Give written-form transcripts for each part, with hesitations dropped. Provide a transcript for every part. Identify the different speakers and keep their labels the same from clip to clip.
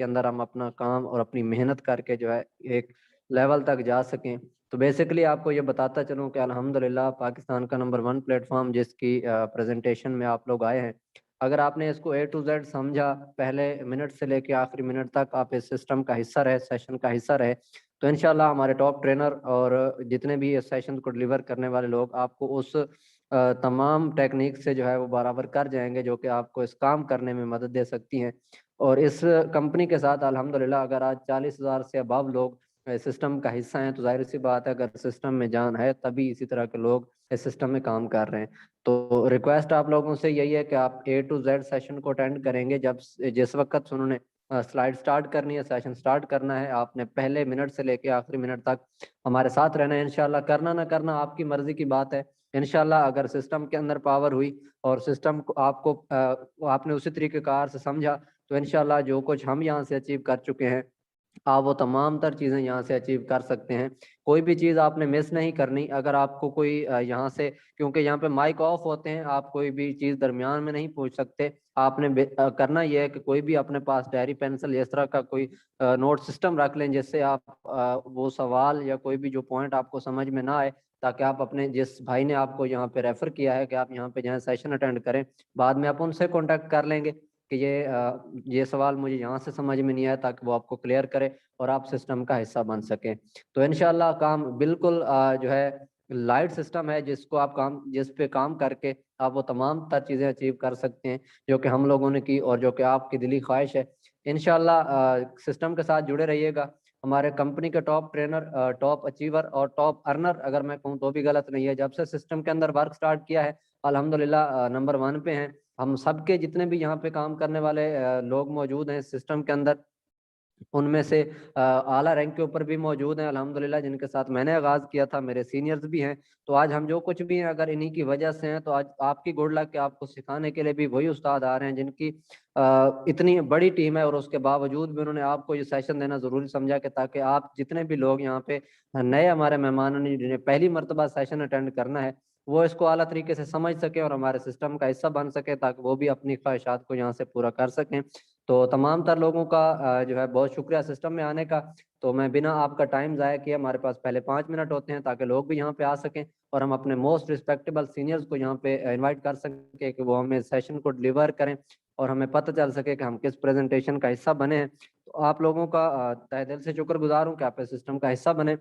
Speaker 1: जिसके अंदर हम अपना काम और अपनी मेहनत करके जो है एक लेवल तक जा सकें। तो बेसिकली आपको ये बताता चलूँ कि अल्हम्दुलिल्लाह पाकिस्तान का नंबर 1 प्लेटफॉर्म जिसकी प्रेजेंटेशन में आप लोग आए हैं, अगर आपने इसको ए टू जेड समझा, पहले मिनट से लेके आखिरी मिनट तक आप इस सिस्टम का हिस्सा रहे, सेशन का हिस्सा रहे, तो इंशाल्लाह हमारे टॉप ट्रेनर और जितने भी इस सेशन को डिलीवर करने वाले लोग आपको उस तमाम टेक्निक से जो है वो बराबर कर जाएंगे, जो कि आपको इस काम करने में मदद दे सकती हैं। और इस कंपनी के साथ अल्हम्दुलिल्लाह अगर आज 40,000 से अबव लोग सिस्टम का हिस्सा हैं, तो जाहिर सी बात है अगर सिस्टम में जान है तभी इसी तरह के लोग इस सिस्टम में काम कर रहे हैं। तो रिक्वेस्ट आप लोगों से यही है कि आप ए टू जेड सेशन को अटेंड करेंगे। जब जिस वक्त उन्होंने स्लाइड स्टार्ट करनी है, सेशन स्टार्ट करना है, आपने पहले मिनट से लेके आखिरी मिनट तक हमारे साथ रहना है। इंशाल्लाह करना ना करना आपकी मर्जी की बात है। इंशाल्लाह अगर सिस्टम के अंदर पावर हुई और सिस्टम को आपको आपने उसी तरीके कार से समझा, तो इंशाल्लाह जो कुछ हम यहाँ से अचीव कर चुके हैं, आप वो तमाम तर चीज़ें यहाँ से अचीव कर सकते हैं। कोई भी चीज़ आपने मिस नहीं करनी। अगर आपको कोई यहाँ से, क्योंकि यहाँ पे माइक ऑफ होते हैं, आप कोई भी चीज़ दरमियान में नहीं पूछ सकते। आपने करना यह है कि कोई भी अपने पास डायरी पेंसिल इस तरह का कोई नोट सिस्टम रख लें, जिससे आप वो सवाल या कोई भी जो पॉइंट आपको समझ में ना आए, ताकि आप अपने जिस भाई ने आपको यहाँ पे रेफर किया है कि आप यहाँ पे जाएं सेशन अटेंड करें, बाद में आप उनसे कॉन्टेक्ट कर लेंगे कि ये सवाल मुझे यहाँ से समझ में नहीं आया, ताकि वो आपको क्लियर करे और आप सिस्टम का हिस्सा बन सकें। तो इंशाल्लाह काम बिल्कुल जो है लाइट सिस्टम है, जिस पे काम करके आप वो तमाम तर चीज़ें अचीव कर सकते हैं जो कि हम लोगों ने की और जो कि आपकी दिली ख्वाहिश है। इंशाल्लाह सिस्टम के साथ जुड़े रहिएगा। हमारे कंपनी के टॉप ट्रेनर, टॉप अचीवर और टॉप अर्नर अगर मैं कहूँ तो भी गलत नहीं है, जब से सिस्टम के अंदर वर्क स्टार्ट किया है अल्हम्दुलिल्लाह नंबर 1 पे हैं। हम सबके जितने भी यहाँ पे काम करने वाले लोग मौजूद हैं सिस्टम के अंदर, उनमें से आला रैंक के ऊपर भी मौजूद हैं अल्हम्दुलिल्लाह, जिनके साथ मैंने आगाज़ किया था, मेरे सीनियर्स भी हैं। तो आज हम जो कुछ भी हैं अगर इन्हीं की वजह से हैं, तो आज आपकी गुड लक कि आपको सिखाने के लिए भी वही उस्ताद आ रहे हैं जिनकी इतनी बड़ी टीम है, और उसके बावजूद भी उन्होंने आपको ये सेशन देना ज़रूरी समझा कि ताकि आप जितने भी लोग यहाँ पे नए हमारे मेहमानों ने जिन्हें पहली मरतबा सेशन अटेंड करना है, वो इसको आला तरीके से समझ सकें और हमारे सिस्टम का हिस्सा बन सके, ताकि वो भी अपनी ख्वाहिशात को यहाँ से पूरा कर सकें। तो तमाम तर लोगों का जो है बहुत शुक्रिया सिस्टम में आने का। तो मैं बिना आपका टाइम ज़ाया किए, हमारे पास पहले 5 मिनट होते हैं ताकि लोग भी यहाँ पे आ सकें और हम अपने मोस्ट रिस्पेक्टेबल सीनियर्स को यहाँ पे इनवाइट कर सकें कि वो हमें सेशन को डिलीवर करें और हमें पता चल सके कि हम किस प्रेजेंटेशन का हिस्सा बने हैं। तो आप लोगों का तहे दिल से शुक्रगुजार हूँ कि आप इस सिस्टम का हिस्सा बने।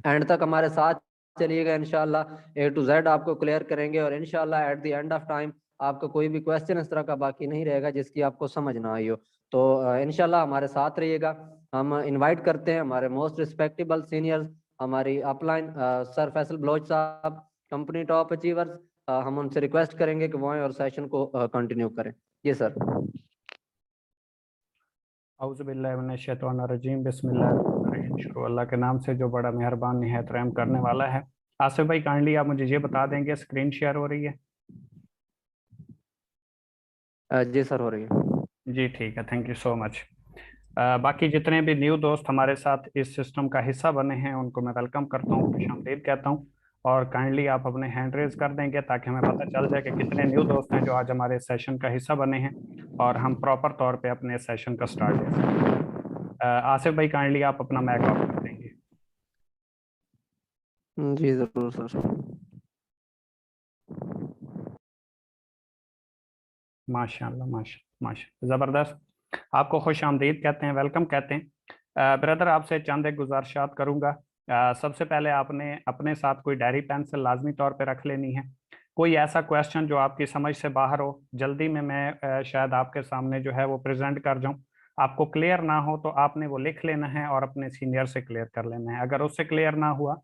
Speaker 1: एंड तक हमारे साथ चलिएगा, इंशाल्लाह ए टू जेड आपको क्लियर करेंगे और इंशाल्लाह at the end of time आपका कोई भी क्वेश्चन इस तरह का बाकी नहीं रहेगा जिसकी आपको समझ ना आई हो। तो इंशाल्लाह हमारे साथ रहिएगा। हम इनवाइट करते हैं हमारे मोस्ट रिस्पेक्टेबल सीनियर्स, हमारी अपलाइन सर फैसल बलोच साहब, कंपनी टॉप अचीवर्स। हम उनसे रिक्वेस्ट करेंगे कि वो आएं और सेशन को कंटिन्यू करें। जी सर।
Speaker 2: औज़ुबिल्लाहिमिनश्शैतानिर्रजीम, बिस्मिल्लाहिर्रहमानिर्रहीम। शुरू अल्लाह के नाम से जो बड़ा मेहरबान निहायत रहम करने वाला है। आसिफ भाई काइंडली आप मुझे ये बता देंगे स्क्रीन शेयर हो रही है?
Speaker 1: जी सर, हो रही है।
Speaker 2: जी ठीक है, थैंक यू सो मच। बाकी जितने भी न्यू दोस्त हमारे साथ इस सिस्टम का हिस्सा बने हैं उनको मैं वेलकम करता हूँ, खुशामदीद कहता हूँ। और काइंडली आप अपने हैंड रेज कर देंगे ताकि हमें पता चल जाए कि कितने न्यू दोस्त हैं जो आज हमारे सेशन का हिस्सा बने हैं और हम प्रॉपर तौर पे अपने सेशन का स्टार्ट ले सकें। आसिफ भाई काइंडली आप अपना माइक ऑफ कर देंगे।
Speaker 1: जी ज़रूर सर।
Speaker 2: माशाल्लाह माशा ज़बरदस्त। आपको खुश आमदीद कहते हैं, वेलकम कहते हैं। ब्रदर आपसे चंद एक गुजारिशात करूँगा। सबसे पहले आपने अपने साथ कोई डायरी पेंसिल लाजमी तौर पे रख लेनी है। कोई ऐसा क्वेश्चन जो आपकी समझ से बाहर हो, जल्दी में मैं शायद आपके सामने जो है वो प्रेजेंट कर जाऊँ, आपको क्लियर ना हो तो आपने वो लिख लेना है और अपने सीनियर से क्लियर कर लेना है। अगर उससे क्लियर ना हुआ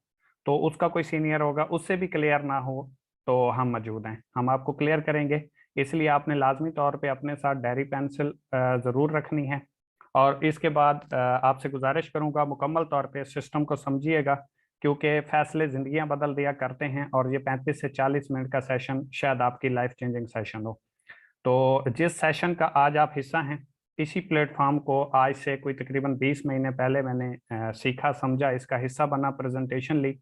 Speaker 2: तो उसका कोई सीनियर होगा, उससे भी क्लियर ना हो तो हम मौजूद हैं, हम आपको क्लियर करेंगे। इसलिए आपने लाजमी तौर पे अपने साथ डायरी पेंसिल ज़रूर रखनी है। और इसके बाद आपसे गुजारिश करूंगा मुकम्मल तौर पे सिस्टम को समझिएगा, क्योंकि फैसले ज़िंदगियां बदल दिया करते हैं और ये 35 से 40 मिनट का सेशन शायद आपकी लाइफ चेंजिंग सेशन हो। तो जिस सेशन का आज आप हिस्सा हैं, इसी प्लेटफॉर्म को आज से कोई तकरीबन 20 महीने पहले मैंने सीखा, समझा, इसका हिस्सा बना, प्रेजेंटेशन ली।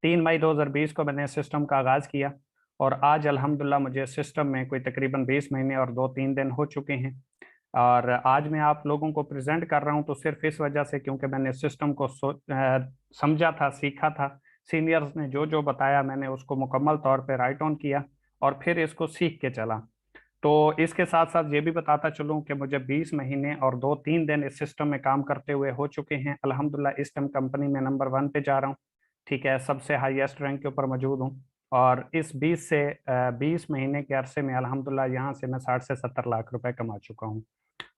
Speaker 2: 3 मई 2020 को मैंने सिस्टम का आगाज़ किया और आज अल्हम्दुलिल्लाह मुझे सिस्टम में कोई तकरीबन 20 महीने और 2-3 दिन हो चुके हैं। और आज मैं आप लोगों को प्रेजेंट कर रहा हूं तो सिर्फ इस वजह से क्योंकि मैंने सिस्टम को समझा था, सीखा था। सीनियर्स ने जो जो बताया मैंने उसको मुकम्मल तौर पे राइट ऑन किया और फिर इसको सीख के चला। तो इसके साथ साथ ये भी बताता चलूं कि मुझे 20 महीने और 2-3 दिन इस सिस्टम में काम करते हुए हो चुके हैं। अल्हम्दुलिल्लाह इस टाइम कंपनी में नंबर 1 पे जा रहा हूँ। ठीक है, सबसे हाईएस्ट रैंक के ऊपर मौजूद हूँ। और इस 20 महीने के अरसे में अल्हम्दुलिल्लाह यहाँ से मैं 60 से 70 लाख रुपए कमा चुका हूँ।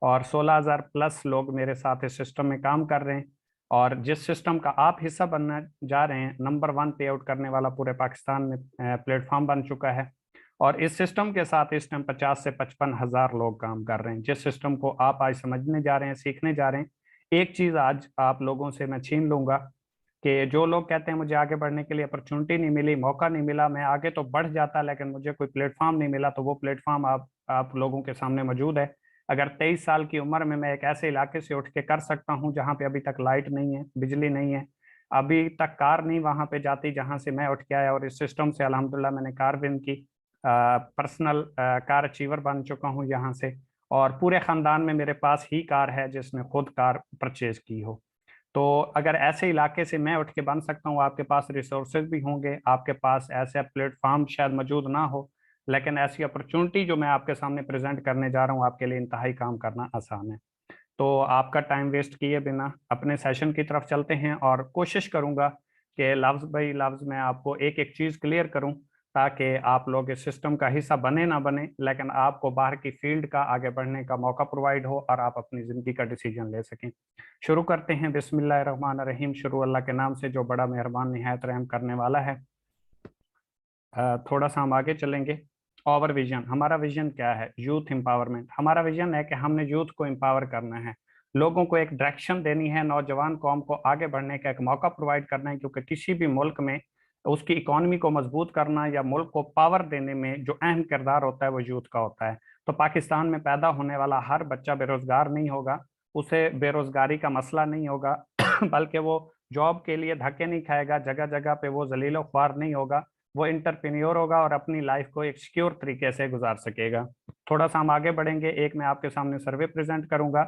Speaker 2: और 16,000 प्लस लोग मेरे साथ इस सिस्टम में काम कर रहे हैं। और जिस सिस्टम का आप हिस्सा बनना जा रहे हैं, नंबर 1 पे आउट करने वाला पूरे पाकिस्तान में प्लेटफॉर्म बन चुका है। और इस सिस्टम के साथ इस टाइम 50 से 55,000 लोग काम कर रहे हैं। जिस सिस्टम को आप आज समझने जा रहे हैं, सीखने जा रहे हैं, एक चीज आज आप लोगों से मैं छीन लूंगा कि जो लोग कहते हैं मुझे आगे बढ़ने के लिए अपॉर्चुनिटी नहीं मिली, मौका नहीं मिला, मैं आगे तो बढ़ जाता लेकिन मुझे कोई प्लेटफॉर्म नहीं मिला, तो वो प्लेटफॉर्म आप लोगों के सामने मौजूद है। अगर 23 साल की उम्र में मैं एक ऐसे इलाके से उठ के कर सकता हूं जहां पे अभी तक लाइट नहीं है, बिजली नहीं है, अभी तक कार नहीं वहां पे जाती जहां से मैं उठ के आया, और इस सिस्टम से अल्हम्दुलिल्लाह मैंने कार विन की, पर्सनल कार अचीवर बन चुका हूं यहाँ से। और पूरे खानदान में मेरे पास ही कार है जिसने खुद कार परचेज की हो। तो अगर ऐसे इलाके से मैं उठ के बन सकता हूँ, आपके पास रिसोर्सेज भी होंगे, आपके पास ऐसे प्लेटफॉर्म शायद मौजूद ना हो, लेकिन ऐसी अपॉर्चुनिटी जो मैं आपके सामने प्रेजेंट करने जा रहा हूँ आपके लिए इंतहाई काम करना आसान है। तो आपका टाइम वेस्ट किए बिना अपने सेशन की तरफ चलते हैं, और कोशिश करूंगा कि लफ्ज बाई लफ्ज मैं आपको एक एक चीज क्लियर करूं, ताकि आप लोग इस सिस्टम का हिस्सा बने ना बने, लेकिन आपको बाहर की फील्ड का आगे बढ़ने का मौका प्रोवाइड हो और आप अपनी जिंदगी का डिसीजन ले सकें। शुरू करते हैं। बिस्मिल्लाहिर्रहमानिर्रहीम। शुरू अल्लाह के नाम से जो बड़ा मेहरबान निहायत रहम करने वाला है। थोड़ा सा हम आगे चलेंगे। ओवर विजन, हमारा विजन क्या है? Youth empowerment. हमारा विजन है कि हमने यूथ को एम्पावर करना है, लोगों को एक डायरेक्शन देनी है, नौजवान कौम को आगे बढ़ने का एक मौका प्रोवाइड करना है, क्योंकि किसी भी मुल्क में उसकी इकोनॉमी को मजबूत करना या मुल्क को पावर देने में जो अहम किरदार होता है वो यूथ का होता है। तो पाकिस्तान में पैदा होने वाला हर बच्चा बेरोजगार नहीं होगा, उसे बेरोजगारी का मसला नहीं होगा बल्कि वो जॉब के लिए धक्के नहीं खाएगा, जगह जगह पे वो जलीलो ख्वार नहीं होगा, वो इंटरप्रेन्योर होगा और अपनी लाइफ को एक सिक्योर तरीके से गुजार सकेगा। थोड़ा सा हम आगे बढ़ेंगे। एक मैं आपके सामने सर्वे प्रेजेंट करूंगा।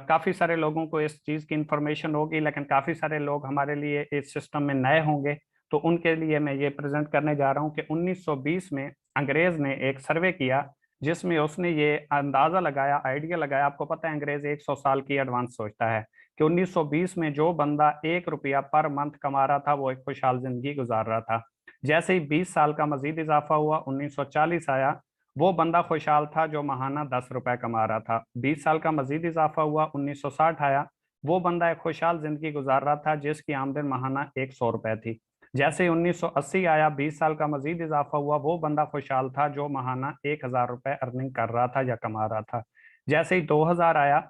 Speaker 2: काफी सारे लोगों को इस चीज की इंफॉर्मेशन होगी, लेकिन काफी सारे लोग हमारे लिए इस सिस्टम में नए होंगे, तो उनके लिए मैं ये प्रेजेंट करने जा रहा हूँ कि 1920 में अंग्रेज ने एक सर्वे किया, जिसमें उसने ये अंदाजा लगाया, आइडिया लगाया। आपको पता है अंग्रेज 100 साल की एडवांस सोचता है, कि 1920 में जो बंदा 1 रुपया पर मंथ कमा रहा था वो एक खुशहाल जिंदगी गुजार रहा था। जैसे ही 20 साल का मजीद इजाफा हुआ, 1940 आया, वो बंदा खुशहाल था जो माहाना 10 रुपए कमा रहा था। 20 साल का मजीद इजाफा हुआ, 1960 आया, वो बंदा एक खुशहाल जिंदगी गुजार रहा था जिसकी आमदन माहाना 100 रुपए थी। जैसे ही 1980 आया, 20 साल का मजीद इजाफा हुआ, वो बंदा खुशहाल था जो माहाना 1,000 रुपए अर्निंग कर रहा था या कमा रहा था। जैसे ही 2000 आया,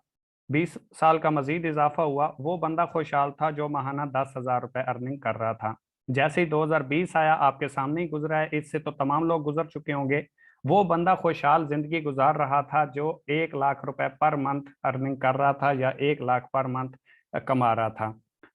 Speaker 2: 20 साल का मजीद इजाफा हुआ, वो बंदा खुशहाल था जो माहाना 10,000 रुपए अर्निंग कर रहा था। जैसे ही 2020 आया, आपके सामने ही गुजरा है, इससे तो तमाम लोग गुजर चुके होंगे, वो बंदा खुशहाल जिंदगी गुजार रहा था जो 1 लाख रुपए पर मंथ अर्निंग कर रहा था या 1 लाख पर मंथ कमा रहा था।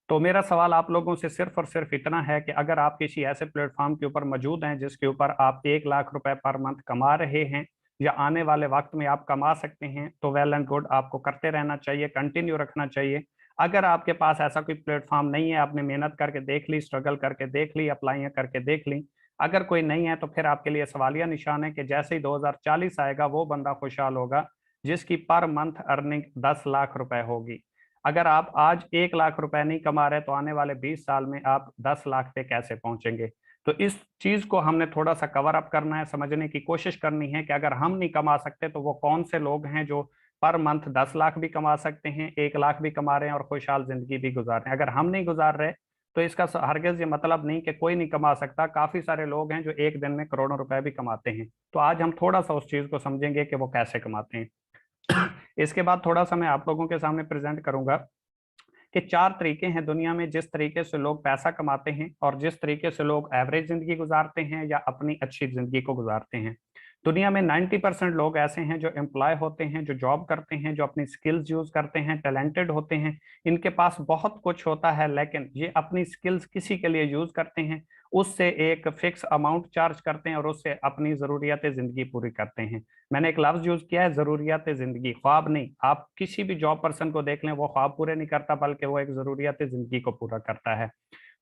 Speaker 2: तो मेरा सवाल आप लोगों से सिर्फ और सिर्फ इतना है कि अगर आप किसी ऐसे प्लेटफॉर्म के ऊपर मौजूद हैं जिसके ऊपर आप 1 लाख रुपए पर मंथ कमा रहे हैं या आने वाले वक्त में आप कमा सकते हैं, तो वेल एंड गुड, आपको करते रहना चाहिए, कंटिन्यू रखना चाहिए। अगर आपके पास ऐसा कोई प्लेटफॉर्म नहीं है, आपने मेहनत करके देख ली, स्ट्रगल करके देख ली, अप्लाई करके देख ली, अगर कोई नहीं है, तो फिर आपके लिए सवालिया निशान है कि जैसे ही 2040 आएगा वो बंदा खुशहाल होगा जिसकी पर मंथ अर्निंग 10 लाख रुपए होगी। अगर आप आज 1 लाख रुपए नहीं कमा रहे, तो आने वाले 20 साल में आप 10 लाख पे कैसे पहुंचेंगे? तो इस चीज को हमने थोड़ा सा कवर अप करना है, समझने की कोशिश करनी है कि अगर हम नहीं कमा सकते तो वो कौन से लोग हैं जो पर मंथ 10 लाख भी कमा सकते हैं, 1 लाख भी कमा रहे हैं और खुशहाल जिंदगी भी गुजार रहे हैं। अगर हम नहीं गुजार रहे तो इसका हरगिज ये मतलब नहीं कि कोई नहीं कमा सकता। काफी सारे लोग हैं जो एक दिन में करोड़ों रुपए भी कमाते हैं। तो आज हम थोड़ा सा उस चीज को समझेंगे कि वो कैसे कमाते हैं। इसके बाद थोड़ा सा मैं आप लोगों के सामने प्रेजेंट करूंगा कि 4 तरीके हैं दुनिया में जिस तरीके से लोग पैसा कमाते हैं और जिस तरीके से लोग एवरेज जिंदगी गुजारते हैं या अपनी अच्छी जिंदगी को गुजारते हैं। दुनिया में 90% लोग ऐसे हैं जो एम्प्लॉय होते हैं, जो जॉब करते हैं, जो अपनी स्किल्स यूज करते हैं, टैलेंटेड होते हैं, इनके पास बहुत कुछ होता है, लेकिन ये अपनी स्किल्स किसी के लिए यूज करते हैं, उससे एक फिक्स अमाउंट चार्ज करते हैं और उससे अपनी जरूरियात जिंदगी पूरी करते हैं। मैंने एक लफ्ज यूज किया है, जरूरियात जिंदगी, ख्वाब नहीं। आप किसी भी जॉब पर्सन को देख लें, वो ख्वाब पूरे नहीं करता, बल्कि वो एक जरूरियात जिंदगी को पूरा करता है।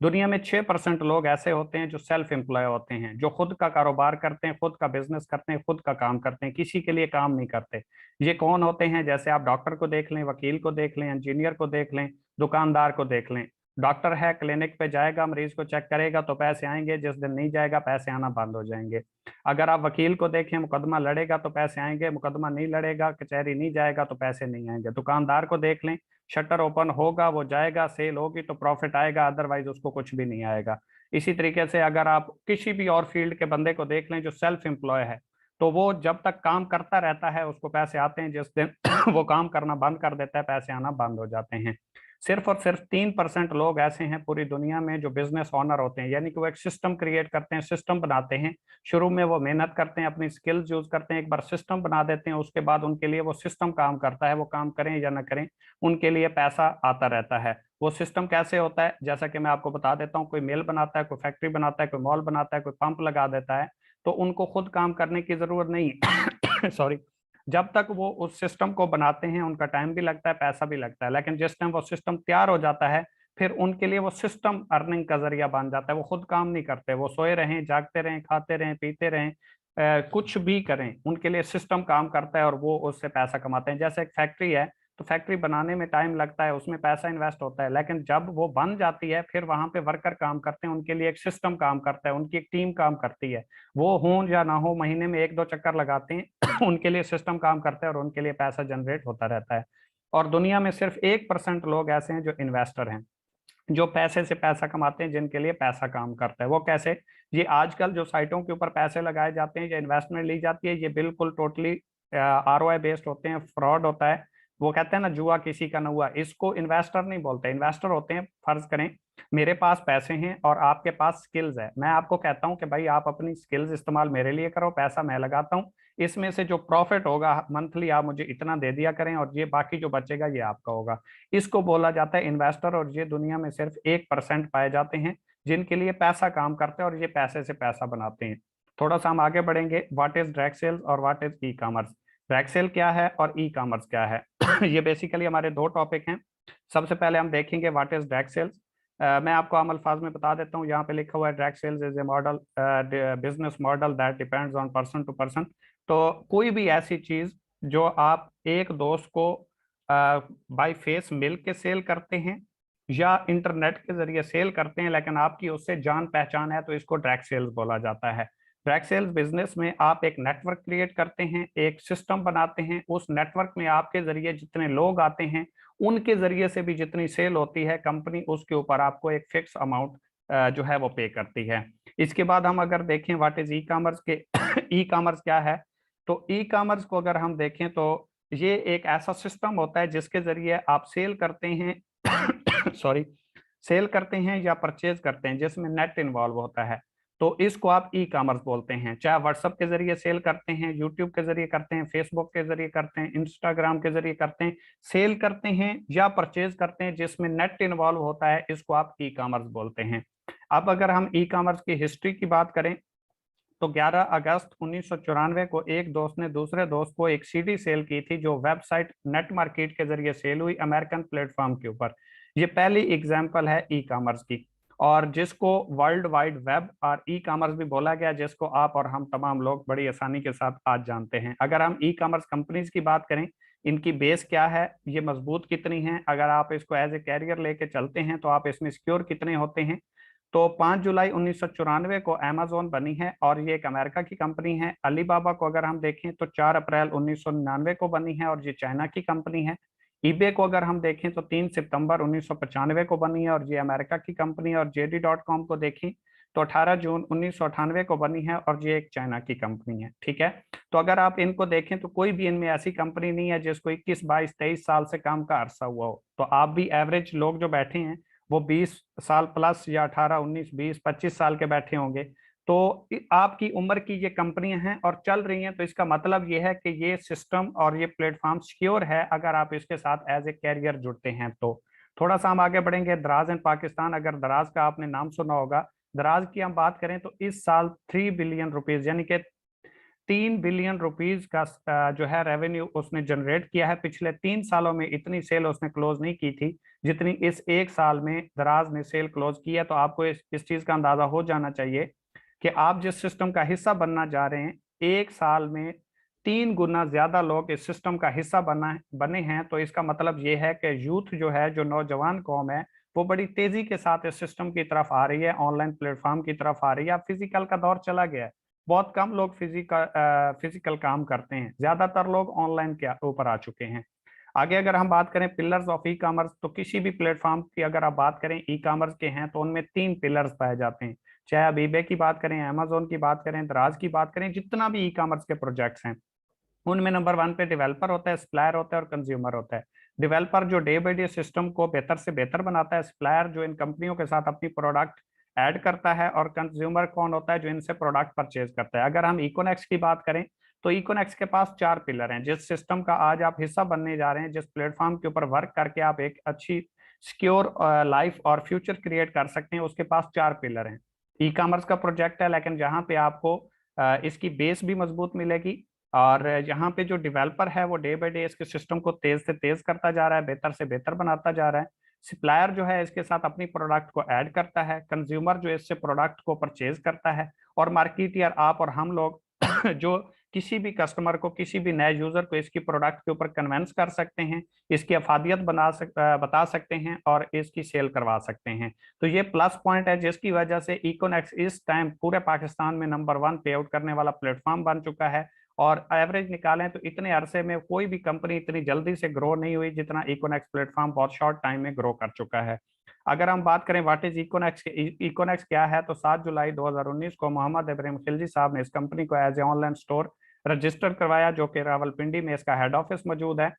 Speaker 2: दुनिया में 6% लोग ऐसे होते हैं जो सेल्फ एम्प्लॉय होते हैं, जो खुद का कारोबार करते हैं, खुद का बिजनेस करते हैं, खुद का काम करते हैं, किसी के लिए काम नहीं करते। ये कौन होते हैं? जैसे आप डॉक्टर को देख लें, वकील को देख लें, इंजीनियर को देख लें, दुकानदार को देख लें। डॉक्टर है, क्लिनिक पे जाएगा, मरीज को चेक करेगा तो पैसे आएंगे, जिस दिन नहीं जाएगा पैसे आना बंद हो जाएंगे। अगर आप वकील को देखें, मुकदमा लड़ेगा तो पैसे आएंगे, मुकदमा नहीं लड़ेगा, कचहरी नहीं जाएगा तो पैसे नहीं आएंगे। दुकानदार को देख लें, शटर ओपन होगा, वो जाएगा, सेल होगी तो प्रॉफिट आएगा, अदरवाइज उसको कुछ भी नहीं आएगा। इसी तरीके से अगर आप किसी भी और फील्ड के बंदे को देख लें जो सेल्फ एम्प्लॉय है, तो वो जब तक काम करता रहता है उसको पैसे आते हैं, जिस दिन वो काम करना बंद कर देता है पैसे आना बंद हो जाते हैं। सिर्फ और सिर्फ 3% लोग ऐसे हैं पूरी दुनिया में जो बिजनेस ओनर होते हैं, यानी कि वो एक सिस्टम क्रिएट करते हैं, सिस्टम बनाते हैं। शुरू में वो मेहनत करते हैं, अपनी स्किल्स यूज करते हैं, एक बार सिस्टम बना देते हैं, उसके बाद उनके लिए वो सिस्टम काम करता है, वो काम करें या ना करें उनके लिए पैसा आता रहता है। वो सिस्टम कैसे होता है, जैसा कि मैं आपको बता देता हूँ, कोई मिल बनाता है, कोई फैक्ट्री बनाता है, कोई मॉल बनाता है, कोई पंप लगा देता है, तो उनको खुद काम करने की जरूरत नहीं सॉरी। जब तक वो उस सिस्टम को बनाते हैं उनका टाइम भी लगता है, पैसा भी लगता है, लेकिन जिस टाइम वो सिस्टम तैयार हो जाता है फिर उनके लिए वो सिस्टम अर्निंग का जरिया बन जाता है। वो खुद काम नहीं करते, वो सोए रहें, जागते रहें, खाते रहें, पीते रहें, कुछ भी करें, उनके लिए सिस्टम काम करता है और वो उससे पैसा कमाते हैं। जैसे एक फैक्ट्री है, तो फैक्ट्री बनाने में टाइम लगता है, उसमें पैसा इन्वेस्ट होता है, लेकिन जब वो बन जाती है फिर वहां पे वर्कर काम करते हैं, उनके लिए एक सिस्टम काम करता है, उनकी एक टीम काम करती है। वो हो या ना हो, महीने में 1-2 चक्कर लगाते हैं उनके लिए सिस्टम काम करता है और उनके लिए पैसा जनरेट होता रहता है। और दुनिया में सिर्फ 1% लोग ऐसे हैं जो इन्वेस्टर हैं, जो पैसे से पैसा कमाते हैं, जिनके लिए पैसा काम करता है। वो कैसे? ये आजकल जो साइटों के ऊपर पैसे लगाए जाते हैं या इन्वेस्टमेंट ली जाती है, ये बिल्कुल टोटली ROI बेस्ड होते हैं, फ्रॉड होता है। वो कहते हैं ना, जुआ किसी का न हुआ, इसको इन्वेस्टर नहीं बोलते। इन्वेस्टर होते हैं, फर्ज करें मेरे पास पैसे हैं और आपके पास स्किल्स है, मैं आपको कहता हूं कि भाई आप अपनी स्किल्स इस्तेमाल मेरे लिए करो, पैसा मैं लगाता हूं, इसमें से जो प्रॉफिट होगा मंथली आप मुझे इतना दे दिया करें और ये बाकी जो बचेगा ये आपका होगा। इसको बोला जाता है इन्वेस्टर, और ये दुनिया में सिर्फ 1% पाए जाते हैं जिनके लिए पैसा काम करता है और ये पैसे से पैसा बनाते हैं। थोड़ा सा हम आगे बढ़ेंगे, व्हाट इज डायरेक्ट सेल्स और what is e commerce. Direct sale क्या है और ई कॉमर्स क्या है ये बेसिकली हमारे दो टॉपिक हैं। सबसे पहले हम देखेंगे व्हाट इज डायरेक्ट सेल्स। मैं आपको आम अल्फाज में बता देता हूँ, यहाँ पे लिखा हुआ है direct sales is a model, business model that depends on person to person. तो कोई भी ऐसी चीज जो आप एक दोस्त को बाय फेस मिल के सेल करते हैं या इंटरनेट के जरिए सेल करते हैं, लेकिन आपकी उससे जान पहचान है, तो इसको डायरेक्ट सेल्स बोला जाता है। डायरेक्ट सेल्स बिजनेस में आप एक नेटवर्क क्रिएट करते हैं, एक सिस्टम बनाते हैं, उस नेटवर्क में आपके जरिए जितने लोग आते हैं उनके जरिए से भी जितनी सेल होती है, कंपनी उसके ऊपर आपको एक फिक्स अमाउंट जो है वो पे करती है। इसके बाद हम अगर देखें व्हाट इज ई कॉमर्स के ई कॉमर्स क्या है, तो ई कॉमर्स को अगर हम देखें तो ये एक ऐसा सिस्टम होता है जिसके जरिए आप सेल करते हैं सॉरी, सेल करते हैं या परचेज करते हैं जिसमें नेट इन्वॉल्व होता है, तो इसको आप ई कॉमर्स बोलते हैं। चाहे व्हाट्सएप के जरिए सेल करते हैं, यूट्यूब के जरिए करते हैं, फेसबुक के जरिए करते हैं, इंस्टाग्राम के जरिए करते हैं, सेल करते हैं या परचेज करते हैं जिसमें नेट इन्वॉल्व होता है, इसको आप ई कॉमर्स बोलते हैं। अब अगर हम ई कॉमर्स की हिस्ट्री की बात करें तो 11 अगस्त 1994 को एक दोस्त ने दूसरे दोस्त को एक सीडी सेल की थी, जो वेबसाइट नेट मार्केट के जरिए सेल हुई अमेरिकन प्लेटफॉर्म के ऊपर। ये पहली एग्जांपल है ई कॉमर्स की, और जिसको वर्ल्ड वाइड वेब और ई कॉमर्स भी बोला गया, जिसको आप और हम तमाम लोग बड़ी आसानी के साथ आज जानते हैं। अगर हम ई कॉमर्स कंपनीज की बात करें, इनकी बेस क्या है, ये मजबूत कितनी है, अगर आप इसको एज ए कैरियर लेके चलते हैं तो आप इसमें सिक्योर कितने होते हैं। तो 5 जुलाई 1994 को अमेजोन बनी है और ये एक अमेरिका की कंपनी है। अलीबाबा को अगर हम देखें तो 4 अप्रैल 1999 को बनी है और ये चाइना की कंपनी है। ईबे को अगर हम देखें तो 3 सितंबर 1995 को बनी है और ये अमेरिका की कंपनी है। और JD.com को देखें तो 18 जून 1998 को बनी है और ये एक चाइना की कंपनी है। ठीक है, तो अगर आप इनको देखें तो कोई भी इनमें ऐसी कंपनी नहीं है जिसको 21, 22, 23 साल से काम का अरसा हुआ हो। तो आप भी एवरेज लोग जो बैठे हैं वो 20 साल प्लस या 18, 19, 20, 25 साल के बैठे होंगे। तो आपकी उम्र की ये कंपनियां हैं और चल रही हैं, तो इसका मतलब ये है कि ये सिस्टम और ये प्लेटफॉर्म सिक्योर है अगर आप इसके साथ एज ए कैरियर जुड़ते हैं। तो थोड़ा सा हम आगे बढ़ेंगे। दराज एंड पाकिस्तान, अगर दराज का आपने नाम सुना होगा, दराज की हम बात करें तो इस साल 3 बिलियन रुपीज यानी कि 3 बिलियन रुपीज का जो है रेवेन्यू उसने जनरेट किया है। पिछले 3 सालों में इतनी सेल उसने क्लोज नहीं की थी जितनी इस एक साल में दराज ने सेल क्लोज की है। तो आपको इस चीज का अंदाजा हो जाना चाहिए कि आप जिस सिस्टम का हिस्सा बनना जा रहे हैं, एक साल में 3 गुना ज्यादा लोग इस सिस्टम का हिस्सा बने हैं। तो इसका मतलब ये है कि यूथ जो है, जो नौजवान कौम है, वो बड़ी तेजी के साथ इस सिस्टम की तरफ आ रही है, ऑनलाइन प्लेटफॉर्म की तरफ आ रही है। अब फिजिकल का दौर चला गया है, बहुत कम लोग फिजिकल काम करते हैं, ज्यादातर लोग ऑनलाइन के ऊपर आ चुके हैं। आगे अगर हम बात करें पिलर्स ऑफ ई कॉमर्स, तो किसी भी प्लेटफॉर्म की अगर आप बात करें ई कॉमर्स के हैं तो उनमें 3 पिलर्स पाए जाते हैं। चाहे आप ईबे की बात करें, अमेजोन की बात करें, दराज की बात करें, जितना भी ई कॉमर्स के प्रोजेक्ट्स हैं उनमें नंबर 1 पे डेवलपर होता है, सप्लायर होता है और कंज्यूमर होता है। डेवलपर जो डे बाई डे सिस्टम को बेहतर से बेहतर बनाता है, सप्लायर जो इन कंपनियों के साथ अपनी प्रोडक्ट ऐड करता है, और कंज्यूमर कौन होता है, जो इनसे प्रोडक्ट परचेज करता है। अगर हम इकोनेक्स की बात करें तो इकोनेक्स के पास 4 पिलर हैं। जिस सिस्टम का आज आप हिस्सा बनने जा रहे हैं, जिस प्लेटफॉर्म के ऊपर वर्क करके आप एक अच्छी सिक्योर लाइफ और फ्यूचर क्रिएट कर सकते हैं, उसके पास 4 पिलर हैं। ई कॉमर्स का प्रोजेक्ट है, लेकिन जहां पे आपको इसकी बेस भी मजबूत मिलेगी, और यहाँ पे जो डेवलपर है वो डे बाई डे इसके सिस्टम को तेज से तेज करता जा रहा है, बेहतर से बेहतर बनाता जा रहा है। सप्लायर जो है इसके साथ अपनी प्रोडक्ट को ऐड करता है, कंज्यूमर जो इससे प्रोडक्ट को परचेज करता है, और मार्केटियर आप और हम लोग जो किसी भी कस्टमर को, किसी भी नए यूजर को इसकी प्रोडक्ट के ऊपर कन्वेंस कर सकते हैं, इसकी अफादियत बता सकते हैं और इसकी सेल करवा सकते हैं। तो ये प्लस पॉइंट है जिसकी वजह से इकोनेक्स इस टाइम पूरे पाकिस्तान में नंबर 1 पे आउट करने वाला प्लेटफॉर्म बन चुका है। और एवरेज निकालें तो इतने अरसे में कोई भी कंपनी इतनी जल्दी से ग्रो नहीं हुई जितना इकोनेक्स प्लेटफॉर्म बहुत शॉर्ट टाइम में ग्रो कर चुका है। अगर हम बात करें व्हाट इज इकोनेक्स, इकोनेक्स क्या है, तो 7 जुलाई 2019 को मोहम्मद इब्राहिम खिलजी साहब ने इस कंपनी को as a online store register करवाया, जो कि रावलपिंडी में इसका हेड ऑफिस मौजूद है।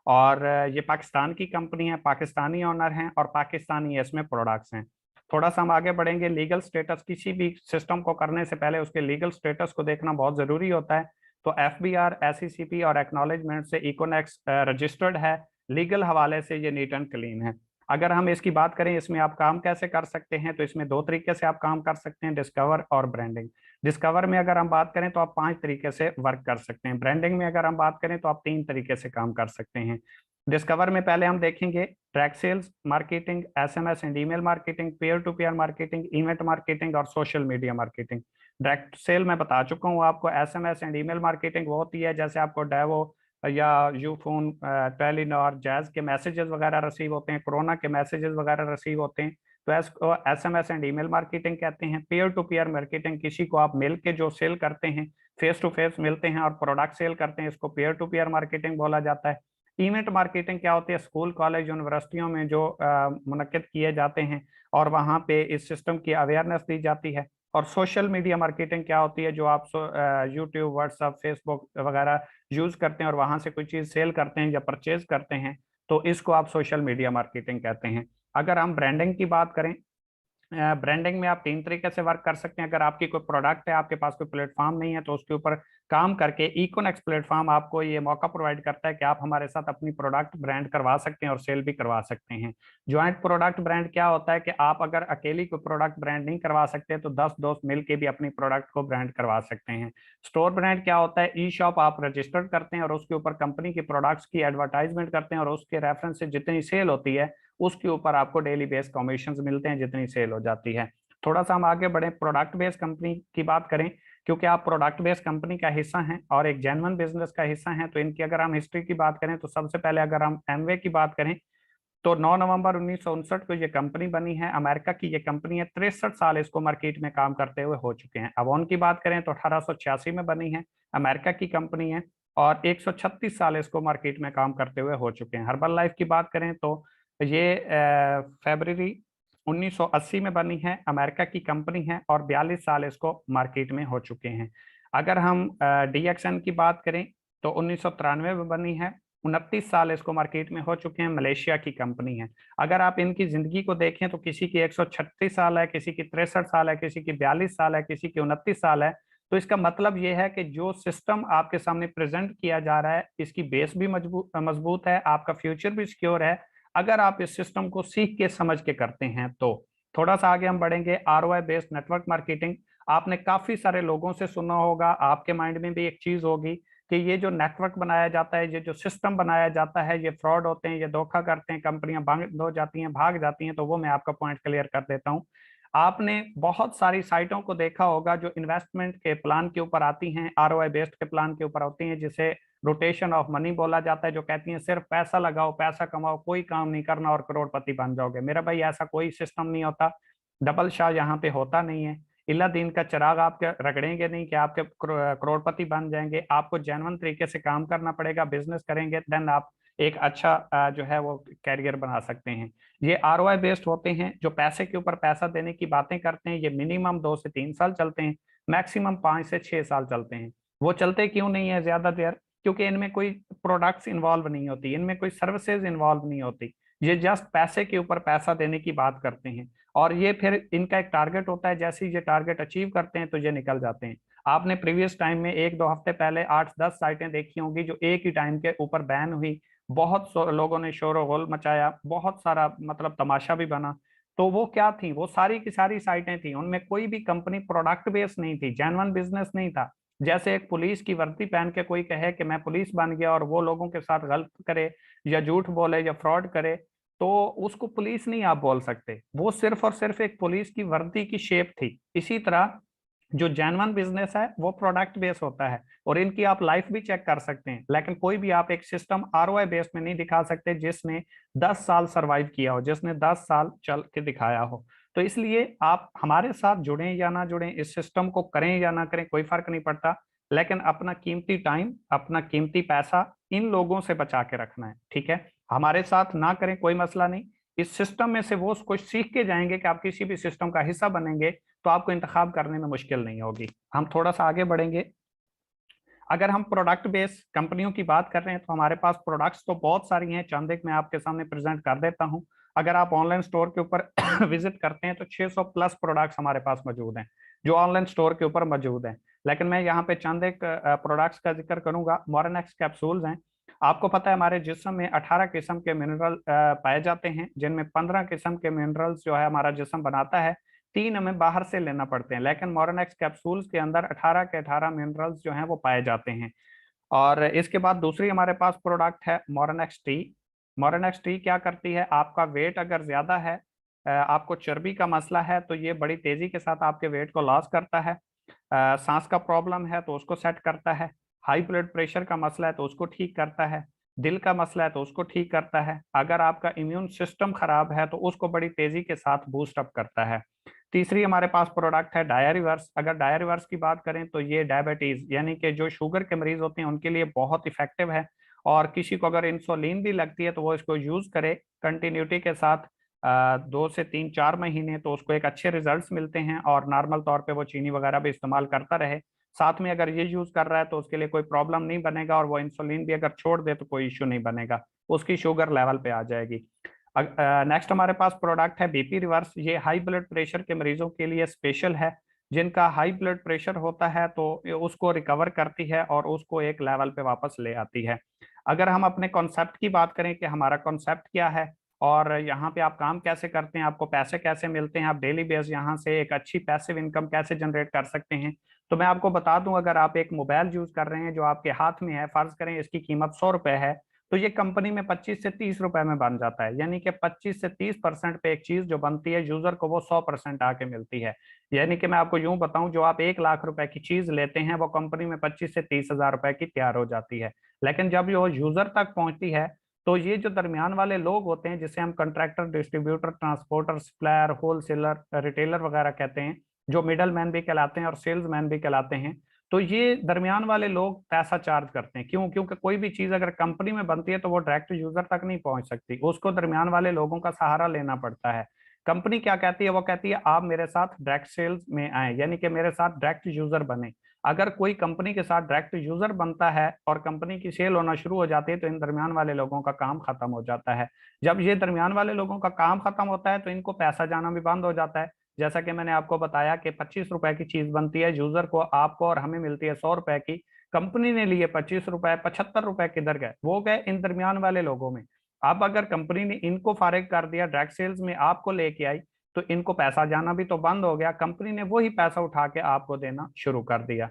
Speaker 2: और ये पाकिस्तान की कंपनी है, पाकिस्तानी ऑनर हैं और पाकिस्तानी इसमें प्रोडक्ट्स हैं। थोड़ा सा हम आगे बढ़ेंगे। लीगल स्टेटस, किसी भी सिस्टम को करने से पहले उसके लीगल स्टेटस को देखना बहुत जरूरी होता है। तो FBR, SECP और एक्नॉलेजमेंट से इकोनेक्स रजिस्टर्ड है, लीगल हवाले से ये नीट एंड क्लीन है। अगर हम इसकी बात करें इसमें आप काम कैसे कर सकते हैं, तो इसमें 2 तरीके से आप काम कर सकते हैं, डिस्कवर और ब्रांडिंग। डिस्कवर में अगर हम बात करें तो आप 5 तरीके से वर्क कर सकते हैं। ब्रांडिंग में अगर हम बात करें तो आप 3 तरीके से काम कर सकते हैं। डिस्कवर में पहले हम देखेंगे direct sales marketing, SMS and email marketing, peer to peer marketing, event marketing और social media marketing. Direct sale मैं बता चुका हूँ आपको। SMS एंड ईमेल मार्केटिंग वो होती है जैसे आपको डेवो या यूफोन, टेलीनॉर, जैज के मैसेजेस वगैरह रिसीव होते हैं, कोरोना के मैसेजेस वगैरह रिसीव होते हैं, तो SMS एंड ईमेल मार्केटिंग कहते हैं। पेयर टू पेयर मार्केटिंग, किसी को आप मिल के जो सेल करते हैं, फेस टू फेस मिलते हैं और प्रोडक्ट सेल करते हैं, इसको पेयर टू पेयर मार्केटिंग बोला जाता है। इवेंट मार्केटिंग क्या होती है, स्कूल कॉलेज यूनिवर्सिटियों में जो मुनक्किद किए जाते हैं और वहाँ पे इस सिस्टम की अवेयरनेस दी जाती है। और सोशल मीडिया मार्केटिंग क्या होती है, जो आप यूट्यूब, व्हाट्सएप, फेसबुक वगैरह यूज करते हैं और वहां से कोई चीज सेल करते हैं या परचेज करते हैं, तो इसको आप सोशल मीडिया मार्केटिंग कहते हैं। अगर हम ब्रांडिंग की बात करें, ब्रांडिंग में आप 3 तरीके से वर्क कर सकते हैं। अगर आपकी कोई प्रोडक्ट है, आपके पास कोई प्लेटफॉर्म नहीं है, तो उसके ऊपर काम करके इकोनेक्स प्लेटफॉर्म आपको ये मौका प्रोवाइड करता है कि आप हमारे साथ अपनी प्रोडक्ट ब्रांड करवा सकते हैं और सेल भी करवा सकते हैं। ज्वाइंट प्रोडक्ट ब्रांड क्या होता है कि आप अगर अकेली कोई प्रोडक्ट ब्रांड नहीं करवा सकते तो 10 दोस्त मिलकर भी अपनी प्रोडक्ट को ब्रांड करवा सकते हैं। स्टोर ब्रांड क्या होता है, ई शॉप आप रजिस्टर्ड करते हैं और उसके ऊपर कंपनी की प्रोडक्ट्स की एडवर्टाइजमेंट करते हैं और उसके रेफरेंस से जितनी सेल होती है उसके ऊपर आपको डेली बेस कमीशन मिलते हैं जितनी सेल हो जाती है। थोड़ा सा हम आगे बढ़े, प्रोडक्ट बेस्ड कंपनी की बात करें, क्योंकि आप प्रोडक्ट बेस्ड कंपनी का हिस्सा हैं और एक जेन्युइन बिजनेस का हिस्सा हैं, तो इनकी अगर हम हिस्ट्री की बात करें तो सबसे पहले अगर हम एमवे की बात करें तो 9 नवंबर 1959 को ये कंपनी बनी है। अमेरिका की ये कंपनी है, 63 साल इसको मार्केट में काम करते हुए हो चुके हैं। अवॉन की बात करें तो 1886 में बनी है, अमेरिका की कंपनी है और 136 साल इसको मार्केट में काम करते हुए हो चुके हैं। हर्बल लाइफ की बात करें तो ये फरवरी 1980 में बनी है, अमेरिका की कंपनी है और 42 साल इसको मार्केट में हो चुके हैं। अगर हम DXN की बात करें तो 1993 में बनी है, 29 साल इसको मार्केट में हो चुके हैं, मलेशिया की कंपनी है। अगर आप इनकी जिंदगी को देखें तो किसी की 136 साल है, किसी की 63 साल है, किसी की 42 साल है, किसी की 29 साल है। तो इसका मतलब ये है कि जो सिस्टम आपके सामने प्रेजेंट किया जा रहा है, इसकी बेस भी मजबूत मजबूत है, आपका फ्यूचर भी सिक्योर है, अगर आप इस सिस्टम को सीख के समझ के करते हैं तो। थोड़ा सा आगे हम बढ़ेंगे, ROI बेस्ड नेटवर्क मार्केटिंग। आपने काफी सारे लोगों से सुना होगा, आपके माइंड में भी एक चीज होगी कि ये जो नेटवर्क बनाया जाता है, ये जो सिस्टम बनाया जाता है, ये फ्रॉड होते हैं, ये धोखा करते हैं, कंपनियां बंद हो जाती हैं, भाग जाती हैं। तो वो मैं आपका पॉइंट क्लियर कर देता हूँ। आपने बहुत सारी साइटों को देखा होगा जो इन्वेस्टमेंट के प्लान के ऊपर आती हैं, ROI बेस्ड के प्लान के ऊपर होती हैं, जिसे रोटेशन ऑफ मनी बोला जाता है, जो कहती हैं सिर्फ पैसा लगाओ, पैसा कमाओ, कोई काम नहीं करना और करोड़पति बन जाओगे। मेरा भाई ऐसा कोई सिस्टम नहीं होता, डबल शाह यहाँ पे होता नहीं है। इल्ला दिन का चिराग आपके रगड़ेंगे नहीं कि आपके करोड़पति बन जाएंगे। आपको जेन्युइन तरीके से काम करना पड़ेगा, बिजनेस करेंगे, देन आप एक अच्छा जो है वो कैरियर बना सकते हैं। ये ROI बेस्ड होते हैं, जो पैसे के ऊपर पैसा देने की बातें करते हैं। ये मिनिमम 2 से 3 साल चलते हैं, मैक्सिमम 5 से 6 साल चलते हैं। वो चलते क्यों नहीं है ज्यादा देर? क्योंकि इनमें कोई प्रोडक्ट्स इन्वॉल्व नहीं होती, इनमें कोई सर्विसेज इन्वॉल्व नहीं होती। ये जस्ट पैसे के ऊपर पैसा देने की बात करते हैं। और ये फिर इनका एक टारगेट होता है, जैसे ही ये टारगेट अचीव करते हैं तो ये निकल जाते हैं। आपने प्रीवियस टाइम में 1-2 हफ्ते पहले 8-10 साइटें देखी होंगी जो एक ही टाइम के ऊपर बैन हुई। बहुत लोगों ने शोर गोल मचाया, बहुत सारा मतलब तमाशा भी बना। तो वो क्या थी? वो सारी की सारी साइटें थी, उनमें कोई भी कंपनी प्रोडक्ट बेस नहीं थी, जेन्युइन बिजनेस नहीं था। जैसे एक पुलिस की वर्दी पहन के कोई कहे कि मैं पुलिस बन गया और वो लोगों के साथ गलत करे या झूठ बोले या फ्रॉड करे, तो उसको पुलिस नहीं आप बोल सकते। वो सिर्फ और सिर्फ एक पुलिस की वर्दी की शेप थी। इसी तरह जो जेन्युइन बिजनेस है वो प्रोडक्ट बेस होता है, और इनकी आप लाइफ भी चेक कर सकते हैं। लेकिन कोई भी आप एक सिस्टम ROI बेस में नहीं दिखा सकते जिसने 10 साल सरवाइव किया हो, जिसने 10 साल चल के दिखाया हो। तो इसलिए आप हमारे साथ जुड़ें या ना जुड़ें, इस सिस्टम को करें या ना करें, कोई फर्क नहीं पड़ता। लेकिन अपना कीमती टाइम, अपना कीमती पैसा इन लोगों से बचा के रखना है, ठीक है? हमारे साथ ना करें कोई मसला नहीं, इस सिस्टम में से वो कुछ सीख के जाएंगे कि आप किसी भी सिस्टम का हिस्सा बनेंगे तो आपको इंतखाब करने में मुश्किल नहीं होगी। हम थोड़ा सा आगे बढ़ेंगे। अगर हम प्रोडक्ट बेस्ड कंपनियों की बात कर रहे हैं तो हमारे पास प्रोडक्ट्स तो बहुत सारी हैं, चंद एक मैं आपके सामने प्रेजेंट कर देता हूं। अगर आप ऑनलाइन स्टोर के ऊपर विजिट करते हैं तो 600 प्लस प्रोडक्ट्स हमारे पास मौजूद हैं जो ऑनलाइन स्टोर के ऊपर मौजूद हैं। लेकिन मैं यहाँ पे चंद एक प्रोडक्ट्स का जिक्र करूंगा। मोरेनेक्स कैप्सूल्स हैं। आपको पता है हमारे जिस्म में 18 किस्म के मिनरल पाए जाते हैं, जिनमें 15 किस्म के मिनरल्स जो है हमारा जिस्म बनाता है, 3 हमें बाहर से लेना पड़ते हैं। लेकिन मोरेनेक्स कैप्सूल्स के अंदर 18 के 18 मिनरल्स जो हैं वो पाए जाते हैं। और इसके बाद दूसरी हमारे पास प्रोडक्ट है मोरेनेक्स टी। मोरेनेक्स टी क्या करती है? आपका वेट अगर ज्यादा है, आपको चर्बी का मसला है, तो ये बड़ी तेजी के साथ आपके वेट को लॉस करता है। सांस का प्रॉब्लम है तो उसको सेट करता है। हाई ब्लड प्रेशर का मसला है तो उसको ठीक करता है। दिल का मसला है तो उसको ठीक करता है। अगर आपका इम्यून सिस्टम खराब है तो उसको बड़ी तेजी के साथ बूस्ट अप करता है। तीसरी हमारे पास प्रोडक्ट है डायरिवर्स। अगर डायरिवर्स की बात करें तो ये डायबिटीज यानी कि जो शुगर के मरीज होते हैं उनके लिए बहुत इफेक्टिव है। और किसी को अगर इंसुलिन भी लगती है तो वो इसको यूज करे कंटिन्यूटी के साथ 2 से 3-4 महीने, तो उसको एक अच्छे रिजल्ट्स मिलते हैं। और नॉर्मल तौर पे वो चीनी वगैरह भी इस्तेमाल करता रहे, साथ में अगर ये यूज कर रहा है तो उसके लिए कोई प्रॉब्लम नहीं बनेगा। और वो इंसुलिन भी अगर छोड़ दे तो कोई इश्यू नहीं बनेगा, उसकी शुगर लेवल पे आ जाएगी। नेक्स्ट हमारे पास प्रोडक्ट है BP रिवर्स। ये हाई ब्लड प्रेशर के मरीजों के लिए स्पेशल है, जिनका हाई ब्लड प्रेशर होता है तो उसको रिकवर करती है और उसको एक लेवल पे वापस ले आती है। अगर हम अपने कॉन्सेप्ट की बात करें कि हमारा कॉन्सेप्ट क्या है और यहाँ पे आप काम कैसे करते हैं, आपको पैसे कैसे मिलते हैं, आप डेली बेस यहाँ से एक अच्छी पैसिव इनकम कैसे जनरेट कर सकते हैं, तो मैं आपको बता दूं। अगर आप एक मोबाइल यूज कर रहे हैं जो आपके हाथ में है, फर्ज करें इसकी कीमत 100 रुपए है, तो ये कंपनी में 25 से 30 रुपए में बन जाता है। यानी कि 25 से 30% पे एक चीज जो बनती है यूजर को वो 100% आके मिलती है। यानी कि मैं आपको यूं बताऊं, जो आप 1 लाख रुपए की चीज लेते हैं वो कंपनी में 25 से 30 हजार रुपए की तैयार हो जाती है। लेकिन जब ये यूजर तक पहुंचती है तो ये जो दरमियान वाले लोग होते हैं, जिसे हम contractor, distributor, transporter, supplier, wholesaler, retailer वगैरह कहते हैं, जो मिडल मैन भी कहलाते हैं और सेल्स मैन भी कहलाते हैं, तो ये दरमियान वाले लोग पैसा चार्ज करते हैं। क्यों? क्योंकि कोई भी चीज अगर कंपनी में बनती है तो वो डायरेक्ट यूजर तक नहीं पहुंच सकती, उसको दरमियान वाले लोगों का सहारा लेना पड़ता है। कंपनी क्या कहती है? वो कहती है आप मेरे साथ डायरेक्ट सेल्स में आए, यानी कि मेरे साथ डायरेक्ट यूजर बने। अगर कोई कंपनी के साथ डायरेक्ट यूजर बनता है और कंपनी की सेल होना शुरू हो जाती है तो इन दरमियान वाले लोगों का काम खत्म हो जाता है। जब ये दरमियान वाले लोगों का काम खत्म होता है तो इनको पैसा जाना भी बंद हो जाता है। जैसा कि मैंने आपको बताया कि 25 रुपए की चीज बनती है, यूजर को, आपको और हमें मिलती है 100 रुपए की। कंपनी ने लिए 25 रुपए, 75 रुपए किधर गए? वो गए इन दरमियान वाले लोगों में। अब अगर कंपनी ने इनको फारिग कर दिया, डायरेक्ट सेल्स में आपको लेके आई, तो इनको पैसा जाना भी तो बंद हो गया, कंपनी ने वही पैसा उठा के आपको देना शुरू कर दिया।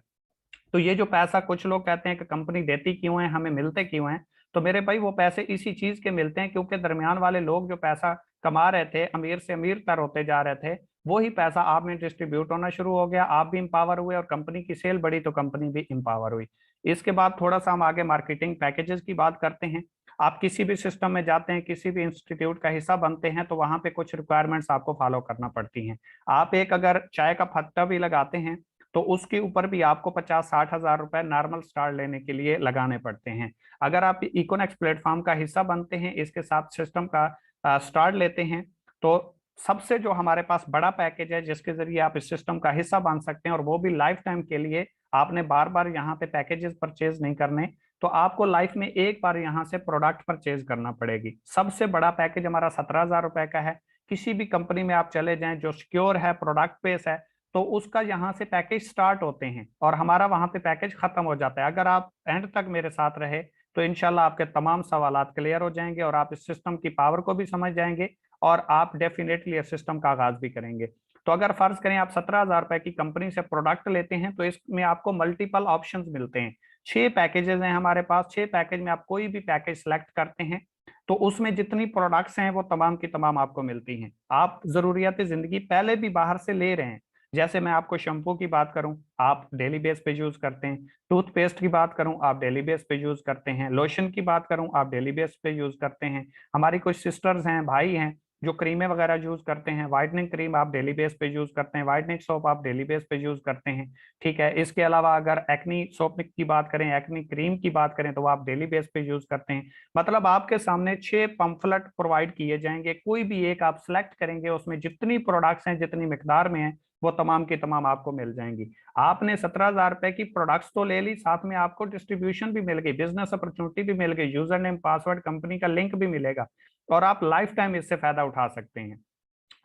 Speaker 2: तो ये जो पैसा, कुछ लोग कहते हैं कि कंपनी देती क्यों है, हमें मिलते क्यों हैं? तो मेरे भाई वो पैसे इसी चीज के मिलते हैं क्योंकि दरमियान वाले लोग जो पैसा कमा रहे थे, अमीर से अमीर तर होते जा रहे थे, वही पैसा आप में डिस्ट्रीब्यूट होना शुरू हो गया, आप भी इंपावर हुए और कंपनी की सेल बढ़ी तो कंपनी भी इंपावर हुई। इसके बाद थोड़ा सा हम आगे मार्केटिंग पैकेजेस की बात करते हैं। आप किसी भी सिस्टम में जाते हैं, किसी भी इंस्टीट्यूट का हिस्सा बनते हैं, तो वहां पे कुछ रिक्वायरमेंट्स आपको फॉलो करना पड़ती हैं। आप एक अगर चाय का फट्टा भी लगाते हैं तो उसके ऊपर भी आपको 50-60 हजार रुपए नॉर्मल स्टार्ट लेने के लिए लगाने पड़ते हैं। अगर आप इकोनेक्स प्लेटफॉर्म का हिस्सा बनते हैं, इसके साथ सिस्टम का स्टार्ट लेते हैं, तो सबसे जो हमारे पास बड़ा पैकेज है जिसके जरिए आप इस सिस्टम का हिस्सा बन सकते हैं, और वो भी लाइफ टाइम के लिए, आपने बार बार यहाँ पे पैकेजेस परचेज नहीं करने, तो आपको लाइफ में एक बार यहाँ से प्रोडक्ट परचेज करना पड़ेगी। सबसे बड़ा पैकेज हमारा 17 हजार रुपए का है। किसी भी कंपनी में आप चले जाएं जो सिक्योर है, प्रोडक्ट बेस है, तो उसका यहाँ से पैकेज स्टार्ट होते हैं और हमारा वहां पे पैकेज खत्म हो जाता है। अगर आप एंड तक मेरे साथ रहे तो इंशाल्लाह आपके तमाम सवालात क्लियर हो जाएंगे और आप इस सिस्टम की पावर को भी समझ जाएंगे और आप डेफिनेटली इस सिस्टम का आगाज भी करेंगे। तो अगर फर्ज करें आप 17 हजार रुपए की कंपनी से प्रोडक्ट लेते हैं तो इसमें आपको मल्टीपल ऑप्शंस मिलते हैं। 6 पैकेजेस हैं हमारे पास। 6 पैकेज में आप कोई भी पैकेज सेलेक्ट करते हैं तो उसमें जितनी प्रोडक्ट्स हैं वो तमाम की तमाम आपको मिलती हैं। आप जरूरियात जिंदगी पहले भी बाहर से ले रहे हैं। जैसे मैं आपको शैम्पू की बात करूं, आप डेली बेस पे यूज करते हैं। टूथपेस्ट की बात करूं, आप डेली बेस पे यूज करते हैं। लोशन की बात करूं, आप डेली बेस पे यूज करते हैं। हमारी कुछ सिस्टर्स हैं, भाई हैं, जो क्रीमें वगैरह यूज करते हैं। व्हाइटनिंग क्रीम आप डेली बेस पे यूज करते हैं, व्हाइटनिंग सोप आप डेली बेस पे यूज करते हैं। ठीक है, इसके अलावा अगर एक्नी सोप की बात करें, एक्नी क्रीम की बात करें, तो वो आप डेली बेस पे यूज करते हैं। मतलब आपके सामने 6 पंफलेट प्रोवाइड किए जाएंगे, कोई भी एक आप सिलेक्ट करेंगे, उसमें जितनी प्रोडक्ट्स हैं, जितनी मिकदार में है, वो तमाम की तमाम आपको मिल जाएंगी। आपने 17 हजार रुपए की प्रोडक्ट्स तो ले ली, साथ में आपको डिस्ट्रीब्यूशन भी मिल गई, बिजनेस अपॉर्चुनिटी भी मिल गई, यूजर नेम, पासवर्ड, कंपनी का लिंक भी मिलेगा और आप लाइफ टाइम इससे फायदा उठा सकते हैं।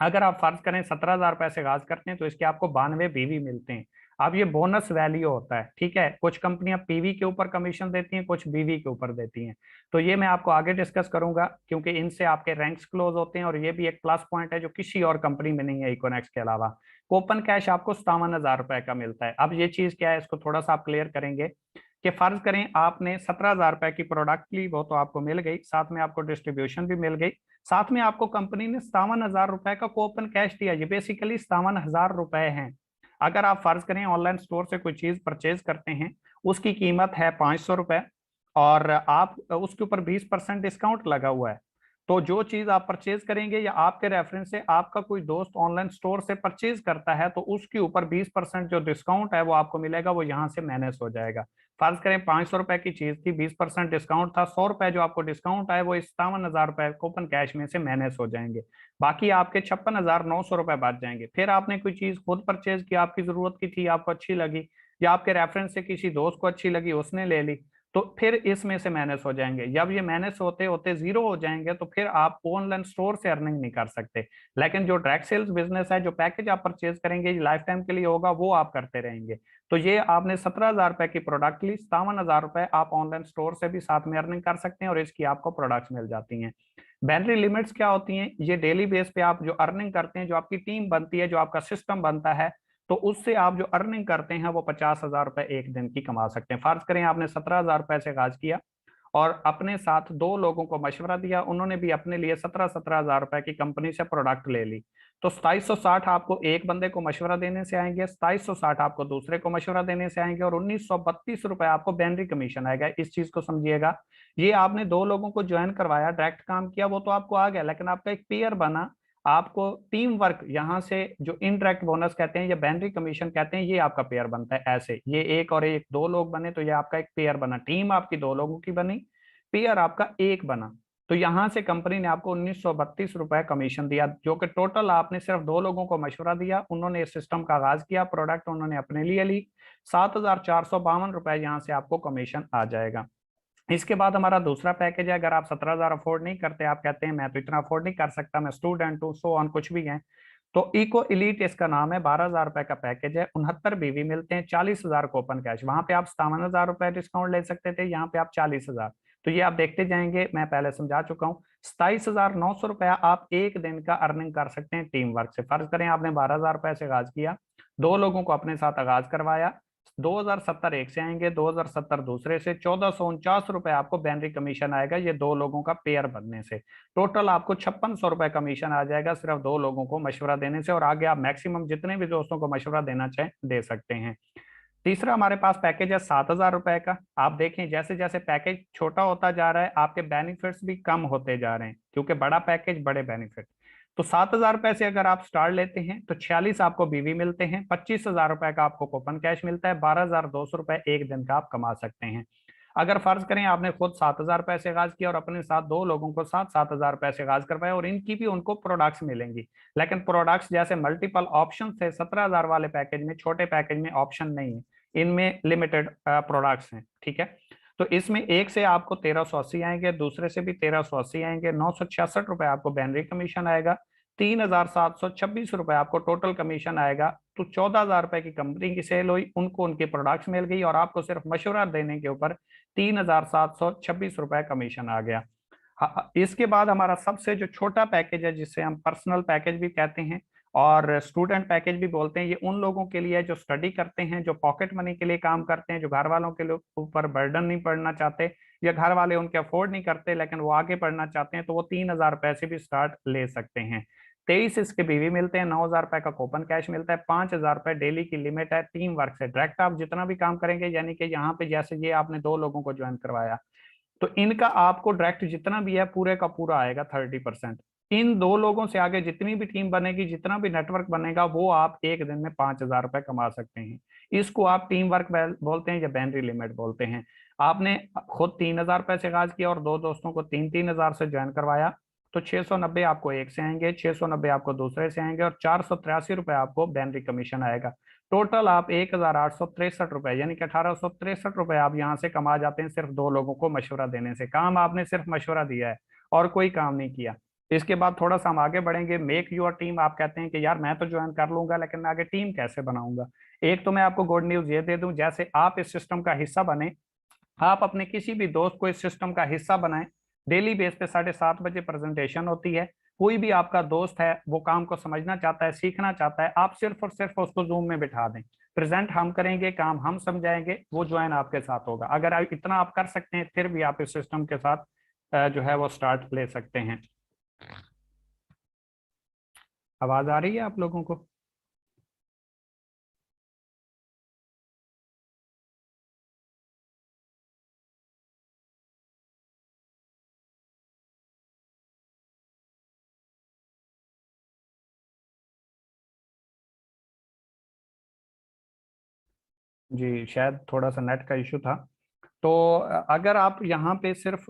Speaker 2: अगर आप फर्ज करें 17 हजार रुपए से आगाज करते हैं तो इसके आपको 92 बीवी मिलते हैं। अब ये बोनस वैल्यू होता है। ठीक है, कुछ कंपनियां पीवी के ऊपर कमीशन देती हैं, कुछ बीवी के ऊपर देती हैं। तो ये मैं आपको आगे डिस्कस करूंगा क्योंकि इनसे आपके रैंक्स क्लोज होते हैं और ये भी एक प्लस पॉइंट है जो किसी और कंपनी में नहीं है इकोनेक्स के अलावा। कूपन कैश आपको 57 हजार रुपए का मिलता है। अब ये चीज क्या है, इसको थोड़ा सा आप क्लियर करेंगे कि फर्ज करें आपने 17 हजार रुपए की प्रोडक्ट ली, वो तो आपको मिल गई, साथ में आपको डिस्ट्रीब्यूशन भी मिल गई, साथ में आपको कंपनी ने 57 हजार रुपए का कूपन कैश दिया। ये बेसिकली 57 हजार रुपए हैं। अगर आप फर्ज करें ऑनलाइन स्टोर से कोई चीज परचेज करते हैं, उसकी कीमत है 500 रुपए और आप उसके ऊपर 20% डिस्काउंट लगा हुआ है, तो जो चीज आप परचेज करेंगे या आपके रेफरेंस से आपका कोई दोस्त ऑनलाइन स्टोर से परचेज करता है तो उसके ऊपर 20% जो डिस्काउंट है वो आपको मिलेगा, वो यहाँ से माइनस हो जाएगा। फर्ज करें 500 रुपए की चीज थी, 20% डिस्काउंट था, 100 रुपए जो आपको डिस्काउंट आए वो 57 हजार रुपए कूपन कैश में से माइनस हो जाएंगे। बाकी आपके 56,900 रुपए बच जाएंगे। फिर आपने कोई चीज खुद परचेज की, आपकी जरूरत की थी, आपको अच्छी लगी, या आपके रेफरेंस से किसी दोस्त को अच्छी लगी, उसने ले ली, तो फिर इसमें से माइनस हो जाएंगे। जब ये माइनस होते होते जीरो हो जाएंगे तो फिर आप ऑनलाइन स्टोर से अर्निंग नहीं कर सकते। लेकिन जो डायरेक्ट सेल्स बिजनेस है, जो पैकेज आप परचेज करेंगे लाइफ टाइम के लिए होगा, वो आप करते रहेंगे। तो ये आपने 17 हजार रुपए की प्रोडक्ट ली, 57 हजार रुपए आप ऑनलाइन स्टोर से भी साथ में अर्निंग कर सकते हैं और इसकी आपको प्रोडक्ट्स मिल जाती हैं। बैटरी लिमिट्स क्या होती हैं? ये डेली बेस पे आप जो अर्निंग करते हैं, जो आपकी टीम बनती है, जो आपका सिस्टम बनता है, तो उससे आप जो अर्निंग करते हैं वो 50 हजार रुपए एक दिन की कमा सकते हैं। फर्ज करें आपने 17 हजार रुपए से आगाज किया और अपने साथ 2 लोगों को मशवरा दिया, उन्होंने भी अपने लिए 17-17 हजार रुपए की कंपनी से प्रोडक्ट ले ली, तो 2760 आपको एक बंदे को मशवरा देने से आएंगे, 2760 आपको दूसरे को मशवरा देने से आएंगे और 1932 रुपए आपको बैनरी कमीशन आएगा। इस चीज को समझिएगा। ये आपने 2 लोगों को ज्वाइन करवाया, डायरेक्ट काम किया, वो तो आपको आ गया, लेकिन आपका एक पेयर बना, आपको टीम वर्क, यहाँ से जो इनडायरेक्ट बोनस कहते हैं या बैनरी कमीशन कहते हैं, ये आपका पेयर बनता है। ऐसे ये एक और एक 2 लोग बने तो ये आपका एक पेयर बना, टीम आपकी 2 लोगों की बनी, पेयर आपका एक बना। तो यहाँ से कंपनी ने आपको 1932 रुपए कमीशन दिया, जो कि टोटल आपने सिर्फ 2 लोगों को मशवरा दिया, उन्होंने इस सिस्टम का आगाज किया, प्रोडक्ट उन्होंने अपने लिए ली, 7,452 रुपए यहाँ से आपको कमीशन आ जाएगा। इसके बाद हमारा दूसरा पैकेज है, अगर आप 17,000 अफोर्ड नहीं करते, आप कहते हैं मैं तो इतना अफोर्ड नहीं कर सकता, मैं स्टूडेंट हूँ, सो ऑन कुछ भी है, तो इको एलीट इसका नाम है। 12,000 रुपए का पैकेज है, 69 बीवी मिलते हैं, 40,000 को ओपन कैश। वहां पे आप 57,000 रुपए डिस्काउंट ले सकते थे, यहाँ पे आप 40,000। तो ये आप देखते जाएंगे, मैं पहले समझा चुका हूँ। 27,900 रुपया आप एक दिन का अर्निंग कर सकते हैं टीम वर्क से। फर्ज करें आपने 12,000 रुपए से आगाज किया, 2 लोगों को अपने साथ आगाज करवाया, 2,070 एक से आएंगे, 2,070 दूसरे से, 1,449 रुपए आपको बैनरी कमीशन आएगा ये 2 लोगों का पेयर बनने से। टोटल आपको 5,600 रुपए कमीशन आ जाएगा सिर्फ 2 लोगों को मशवरा देने से, और आगे आप मैक्सिमम जितने भी दोस्तों को मशवरा देना चाहें दे सकते हैं। तीसरा हमारे पास पैकेज है 7,000 रुपए का। आप देखें जैसे जैसे पैकेज छोटा होता जा रहा है आपके बेनिफिट्स भी कम होते जा रहे हैं, क्योंकि बड़ा पैकेज बड़े बेनिफिट। तो 7,000 रुपए से अगर आप स्टार्ट लेते हैं तो 46 आपको बीवी मिलते हैं, 25,000 रुपए का आपको कूपन कैश मिलता है, 12,200 रुपए एक दिन का आप कमा सकते हैं। अगर फर्ज करें आपने खुद 7,000 रुपए से आगाज किया और अपने साथ 2 लोगों को 7,000 रुपए से आगाज करवाया, और इनकी भी उनको प्रोडक्ट्स मिलेंगी, लेकिन प्रोडक्ट्स जैसे मल्टीपल ऑप्शन थे 17,000 वाले पैकेज में, छोटे पैकेज में ऑप्शन नहीं है, इनमें लिमिटेड प्रोडक्ट्स हैं, ठीक है। तो इसमें एक से आपको 1,380 आएंगे, दूसरे से भी 1,380 आएंगे, 966 रुपए आपको बैनरी कमीशन आएगा, 3,726 रुपए आपको टोटल कमीशन आएगा। तो 14,000 रुपए की कंपनी की सेल हुई, उनको उनके प्रोडक्ट्स मिल गई, और आपको सिर्फ मशवरा देने के ऊपर 3,726 रुपए कमीशन आ गया। इसके बाद हमारा सबसे जो छोटा पैकेज है, जिसे हम पर्सनल पैकेज भी कहते हैं और स्टूडेंट पैकेज भी बोलते हैं, ये उन लोगों के लिए जो स्टडी करते हैं, जो पॉकेट मनी के लिए काम करते हैं, जो घर वालों के ऊपर बर्डन नहीं पड़ना चाहते, या घर वाले उनके अफोर्ड नहीं करते लेकिन वो आगे पढ़ना चाहते हैं, तो वो 3,000 रुपए से भी स्टार्ट ले सकते हैं। 23 इसके बीवी मिलते हैं, 9,000 रुपए का कूपन कैश मिलता है, 5,000 रुपए डेली की लिमिट है। टीम वर्क से डायरेक्ट आप जितना भी काम करेंगे, यानी कि यहाँ पे जैसे ये आपने 2 लोगों को ज्वाइन करवाया, तो इनका आपको डायरेक्ट जितना भी है पूरे का पूरा आएगा 30%। इन 2 लोगों से आगे जितनी भी टीम बनेगी, जितना भी नेटवर्क बनेगा, वो आप एक दिन में 5,000 रुपए कमा सकते हैं। इसको आप टीम वर्क बोलते हैं या बैनरी लिमिट बोलते हैं। आपने खुद 3,000 रुपए से आगाज किया और 2 दोस्तों को 3,000 से ज्वाइन करवाया, तो 690 आपको एक से आएंगे, 690 आपको दूसरे से आएंगे, और 483 रुपए आपको बैनरी कमीशन आएगा। टोटल आप 1,863 रुपए यानी कि 1,863 रुपए आप यहाँ से कमा जाते हैं सिर्फ 2 लोगों को मशवरा देने से। काम आपने सिर्फ मशवरा दिया है और कोई काम नहीं किया। इसके बाद थोड़ा सा हम आगे बढ़ेंगे। मेक योर टीम, आप कहते हैं कि यार मैं तो ज्वाइन कर लूंगा लेकिन मैं आगे टीम कैसे बनाऊंगा। एक तो मैं आपको गुड न्यूज ये दे दूं, जैसे आप इस सिस्टम का हिस्सा बने, आप अपने किसी भी दोस्त को इस सिस्टम का हिस्सा बनाएं। डेली बेस पे 7:30 बजे प्रेजेंटेशन होती है। कोई भी आपका दोस्त है, वो काम को समझना चाहता है, सीखना चाहता है, आप सिर्फ और सिर्फ उसको जूम में बिठा दें, प्रेजेंट हम करेंगे, काम हम समझाएंगे, वो ज्वाइन आपके साथ होगा। अगर आप इतना आप कर सकते हैं, फिर भी आप इस सिस्टम के साथ जो है वो स्टार्ट ले सकते हैं। आवाज आ रही है आप लोगों को? जी, शायद थोड़ा सा नेट का इशू था। तो अगर आप यहाँ पे सिर्फ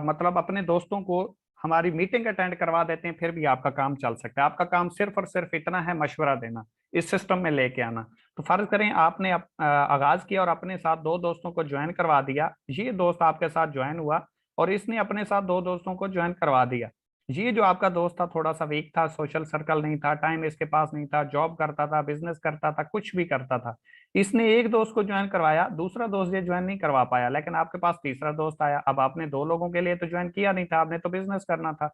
Speaker 2: मतलब अपने दोस्तों को हमारी मीटिंग अटेंड करवा देते हैं, फिर भी आपका काम चल सकता है। आपका काम सिर्फ और सिर्फ इतना है, मशवरा देना, इस सिस्टम में लेके आना। तो फर्ज करें आपने आगाज किया और अपने साथ 2 दोस्तों को ज्वाइन करवा दिया, ये दोस्त आपके साथ ज्वाइन हुआ और इसने अपने साथ 2 दोस्तों को ज्वाइन करवा दिया। ये जो आपका दोस्त था थोड़ा सा वीक था, सोशल सर्कल नहीं था, टाइम इसके पास नहीं था, जॉब करता था, बिजनेस करता था, कुछ भी करता था। इसने एक दोस्त को ज्वाइन करवाया, दूसरा दोस्त ये ज्वाइन नहीं करवा पाया, लेकिन आपके पास तीसरा दोस्त आया। अब आपने 2 लोगों के लिए तो ज्वाइन किया नहीं था, आपने तो बिजनेस करना था।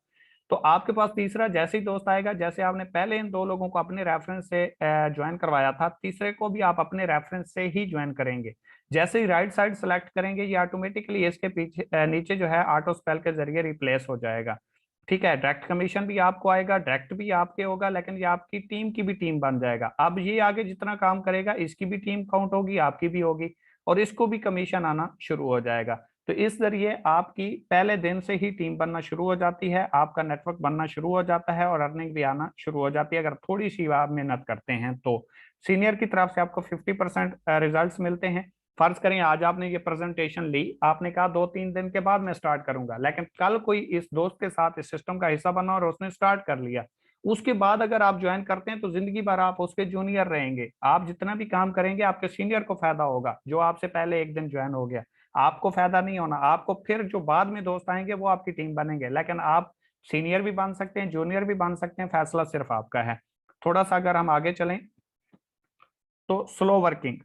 Speaker 2: तो आपके पास तीसरा जैसे ही दोस्त आएगा, जैसे आपने पहले इन 2 लोगों को अपने रेफरेंस से ज्वाइन करवाया था, तीसरे को भी आप अपने रेफरेंस से ही ज्वाइन करेंगे। जैसे ही राइट साइड सेलेक्ट करेंगे, ये ऑटोमेटिकली इसके पीछे नीचे जो है ऑटो स्पेल के जरिए रिप्लेस हो जाएगा। ठीक है, डायरेक्ट कमीशन भी आपको आएगा, डायरेक्ट भी आपके होगा, लेकिन ये आपकी टीम की भी टीम बन जाएगा। अब ये आगे जितना काम करेगा, इसकी भी टीम काउंट होगी, आपकी भी होगी, और इसको भी कमीशन आना शुरू हो जाएगा। तो इस जरिए आपकी पहले दिन से ही टीम बनना शुरू हो जाती है, आपका नेटवर्क बनना शुरू हो जाता है और अर्निंग भी आना शुरू हो जाती है, अगर थोड़ी सी आप मेहनत करते हैं तो। सीनियर की तरफ से आपको 50% रिजल्ट्स मिलते हैं। फर्ज करें आज आपने ये प्रेजेंटेशन ली, आपने कहा 2-3 दिन के बाद मैं स्टार्ट करूंगा, लेकिन कल कोई इस दोस्त के साथ इस सिस्टम का हिस्सा बना और उसने स्टार्ट कर लिया, उसके बाद अगर आप ज्वाइन करते हैं तो जिंदगी भर आप उसके जूनियर रहेंगे। आप जितना भी काम करेंगे आपके सीनियर को फायदा होगा, जो आपसे पहले एक दिन ज्वाइन हो गया। आपको फायदा नहीं होना, आपको फिर जो बाद में दोस्त आएंगे वो आपकी टीम बनेंगे, लेकिन आप सीनियर भी बन सकते हैं, जूनियर भी बन सकते हैं, फैसला सिर्फ आपका है। थोड़ा सा अगर हम आगे चलें तो स्लो वर्किंग,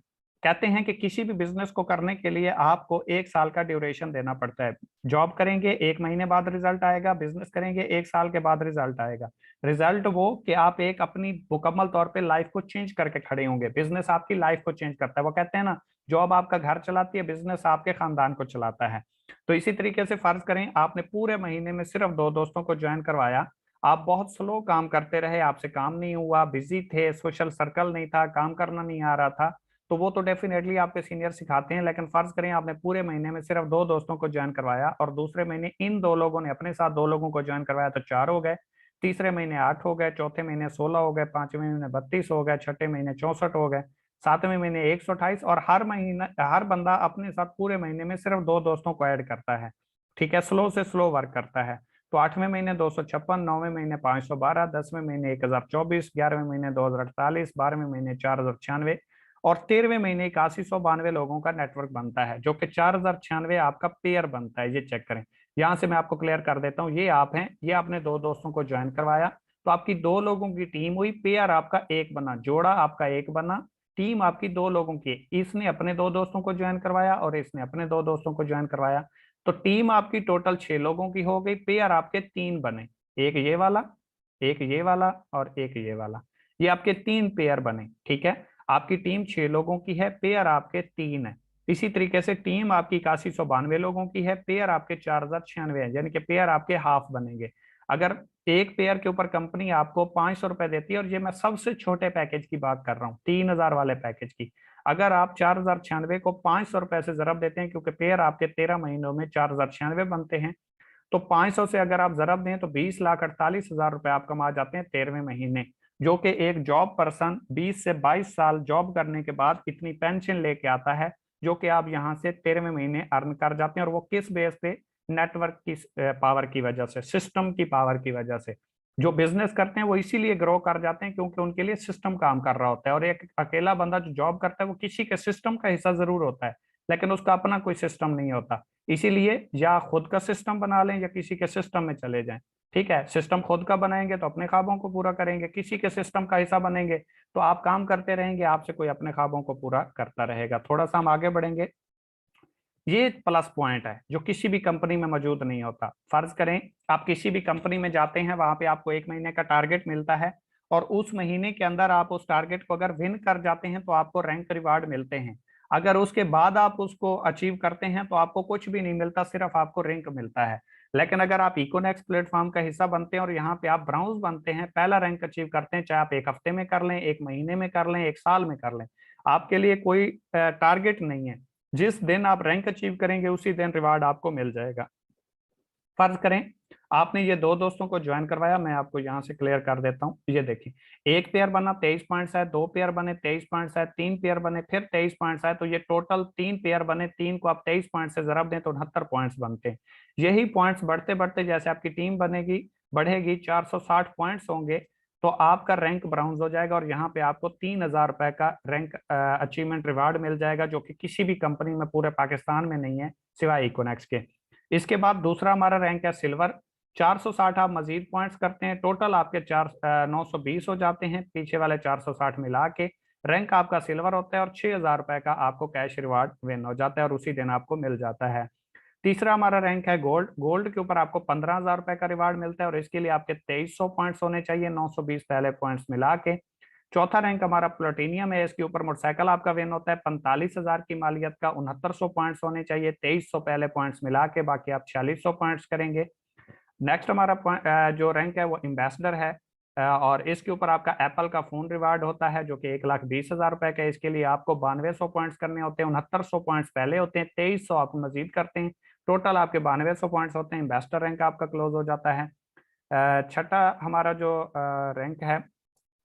Speaker 2: कहते हैं कि किसी भी बिजनेस को करने के लिए आपको 1 साल का ड्यूरेशन देना पड़ता है। जॉब करेंगे 1 महीने बाद रिजल्ट आएगा, बिजनेस करेंगे 1 साल के बाद रिजल्ट आएगा। रिजल्ट वो कि आप एक अपनी मुकम्मल तौर पे लाइफ को चेंज करके खड़े होंगे। बिजनेस आपकी लाइफ को चेंज करता है। वो कहते हैं ना, जॉब आपका घर चलाती है, बिजनेस आपके खानदान को चलाता है। तो इसी तरीके से फर्ज करें आपने पूरे महीने में सिर्फ 2 दोस्तों को ज्वाइन करवाया, आप बहुत स्लो काम करते रहे, आपसे काम नहीं हुआ, बिजी थे, सोशल सर्कल नहीं था, काम करना नहीं आ रहा था, तो वो तो डेफिनेटली आपके सीनियर सिखाते हैं। लेकिन फर्ज करें आपने पूरे महीने में सिर्फ 2 दोस्तों को ज्वाइन करवाया और दूसरे महीने इन 2 लोगों ने अपने साथ 2 लोगों को ज्वाइन करवाया, तो 4 हो गए। तीसरे महीने 8 हो गए, चौथे महीने 16 हो गए, पांचवें महीने 32 हो गए, छठे महीने 64 हो गए, सातवें महीने 128। और हर महीना हर बंदा अपने साथ पूरे महीने में सिर्फ 2 दोस्तों को ऐड करता है। ठीक है, स्लो से स्लो वर्क करता है। तो 8वें महीने 256, 9वें महीने 512, 10वें महीने 1024, 11वें महीने 2048, 12वें महीने 4096 और 13वें महीने 8192 लोगों का नेटवर्क बनता है, जो कि 4096 आपका पेयर बनता है। ये चेक करें, यहां से मैं आपको क्लियर कर देता हूं। ये आप हैं, ये आपने 2 दोस्तों को ज्वाइन करवाया, तो आपकी 2 लोगों की टीम हुई, पेयर आपका एक बना, जोड़ा आपका एक बना, टीम आपकी 2 लोगों की। इसने अपने 2 दोस्तों को ज्वाइन करवाया और इसने अपने 2 दोस्तों को ज्वाइन करवाया, तो टीम आपकी टोटल 6 लोगों की हो गई, पेयर आपके 3 बने, एक ये वाला, एक ये वाला और एक ये वाला। ये आपके 3 पेयर बने। ठीक है, आपकी टीम 6 लोगों की है, पेयर आपके 3 है। इसी तरीके से टीम आपकी 8192 लोगों की है, पेयर आपके 4096 है, यानी कि पेयर आपके हाफ बनेंगे। अगर एक पेयर के ऊपर कंपनी आपको 500 रुपए देती है, और ये मैं सबसे छोटे पैकेज की बात कर रहा हूँ, 3000 वाले पैकेज की, अगर आप 4096 को 500 रुपए से जरब देते हैं, क्योंकि पेयर आपके 13 महीनों में 4096 बनते हैं, तो 500 से अगर आप जरब दें तो 20,48,000 रुपए आप कमा जाते हैं 13वें महीने, जो कि एक जॉब पर्सन 20 से 22 साल जॉब करने के बाद इतनी पेंशन लेके आता है, जो कि आप यहाँ से 13वें महीने अर्न कर जाते हैं। और वो किस बेस पे? नेटवर्क की पावर की वजह से, सिस्टम की पावर की वजह से। जो बिजनेस करते हैं वो इसीलिए ग्रो कर जाते हैं क्योंकि उनके लिए सिस्टम काम कर रहा होता है। और एक अकेला बंदा जो जॉब करता है वो किसी के सिस्टम का हिस्सा जरूर होता है, लेकिन उसका अपना कोई सिस्टम नहीं होता। इसीलिए या खुद का सिस्टम बना लें या किसी के सिस्टम में चले जाएं। ठीक है, सिस्टम खुद का बनाएंगे तो अपने ख्वाबों को पूरा करेंगे, किसी के सिस्टम का हिस्सा बनेंगे तो आप काम करते रहेंगे, आपसे कोई अपने ख्वाबों को पूरा करता रहेगा। थोड़ा सा हम आगे बढ़ेंगे। ये प्लस पॉइंट है जो किसी भी कंपनी में मौजूद नहीं होता। फर्ज करें आप किसी भी कंपनी में जाते हैं, वहां पे आपको 1 महीने का टारगेट मिलता है, और उस महीने के अंदर आप उस टारगेट को अगर विन कर जाते हैं तो आपको रैंक रिवार्ड मिलते हैं। अगर उसके बाद आप उसको अचीव करते हैं तो आपको कुछ भी नहीं मिलता, सिर्फ आपको रैंक मिलता है। लेकिन अगर आप इकोनेक्स प्लेटफॉर्म का हिस्सा बनते हैं और यहाँ पे आप ब्राउज बनते हैं, पहला रैंक अचीव करते हैं, चाहे आप 1 हफ्ते में कर लें, 1 महीने में कर लें, 1 साल में कर लें, आपके लिए कोई टारगेट नहीं है। जिस दिन आप रैंक अचीव करेंगे उसी दिन रिवार्ड आपको मिल जाएगा। फर्ज करें आपने ये 2 दोस्तों को ज्वाइन करवाया, मैं आपको यहाँ से क्लियर कर देता हूँ। ये देखिए, एक पेयर बना 23 पॉइंट्स है, 2 पेयर बने 23 पॉइंट्स है, 3 पेयर बने फिर 23 पॉइंट्स है, तो ये टोटल 3 पेयर बने, 3 को आप 23 पॉइंट से जरब दें तो 69 पॉइंट्स बनते हैं। यही पॉइंट्स बढ़ते बढ़ते जैसे आपकी टीम बनेगी, बढ़ेगी, 460 पॉइंट्स होंगे, तो आपका रैंक ब्राउन्ज हो जाएगा और यहाँ पे आपको 3000 रुपए का रैंक अचीवमेंट रिवार्ड मिल जाएगा, जो कि किसी भी कंपनी में पूरे पाकिस्तान में नहीं है सिवाय इकोनेक्स के। इसके बाद दूसरा हमारा रैंक है सिल्वर। 460 आप मजीद पॉइंट्स करते हैं, टोटल आपके 920 हो जाते हैं, पीछे वाले 460 मिला के रैंक आपका सिल्वर होता है, और 6000 रुपए का आपको कैश रिवार्ड विन हो जाता है और उसी दिन आपको मिल जाता है। तीसरा हमारा रैंक है गोल्ड। गोल्ड के ऊपर आपको 15,000 रुपए का रिवार्ड मिलता है, और इसके लिए आपके 2300 पॉइंट्स होने चाहिए, 920 पहले पॉइंट्स मिला के। चौथा रैंक हमारा प्लेटिनियम है, इसके ऊपर मोटरसाइकिल आपका विन होता है 45,000 की मालियत का, 6900 पॉइंट्स होने चाहिए, 2300 पहले पॉइंट्स मिला के, बाकी आप 4600 पॉइंट्स करेंगे। नेक्स्ट हमारा जो रैंक है वो एम्बेसडर है, और इसके ऊपर आपका एप्पल का फोन रिवार्ड होता है जो कि 1,20,000 रुपए का है। इसके लिए आपको 9200 पॉइंट्स करने होते हैं, 6900 पॉइंट्स पहले होते हैं, 2300 आप मजीद करते हैं, टोटल आपके 9200 पॉइंट्स होते हैं, एम्बेसडर रैंक आपका क्लोज हो जाता है। छठा हमारा जो रैंक है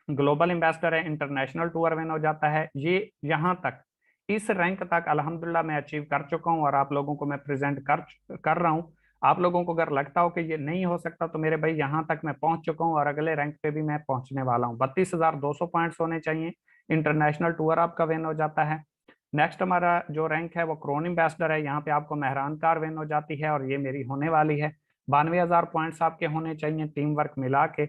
Speaker 2: ग्लोबल एम्बेसडर है, इंटरनेशनल टूर विन हो जाता है। ये यहाँ तक इस रैंक तक अल्हम्दुलिल्लाह मैं अचीव कर चुका हूँ और आप लोगों को मैं प्रेजेंट कर रहा हूँ। आप लोगों को अगर लगता हो कि ये नहीं हो सकता तो मेरे भाई यहाँ तक मैं पहुंच चुका हूँ और अगले रैंक पे भी मैं पहुंचने वाला हूँ। 32,200 पॉइंट्स होने चाहिए, इंटरनेशनल टूर आपका विन हो जाता है। नेक्स्ट हमारा जो रैंक है वो क्रोन एम्बेसडर है, यहाँ पे आपको मेहरान कार विन हो जाती है और ये मेरी होने वाली है। 92,000 पॉइंट्स आपके होने चाहिए टीम वर्क मिला के।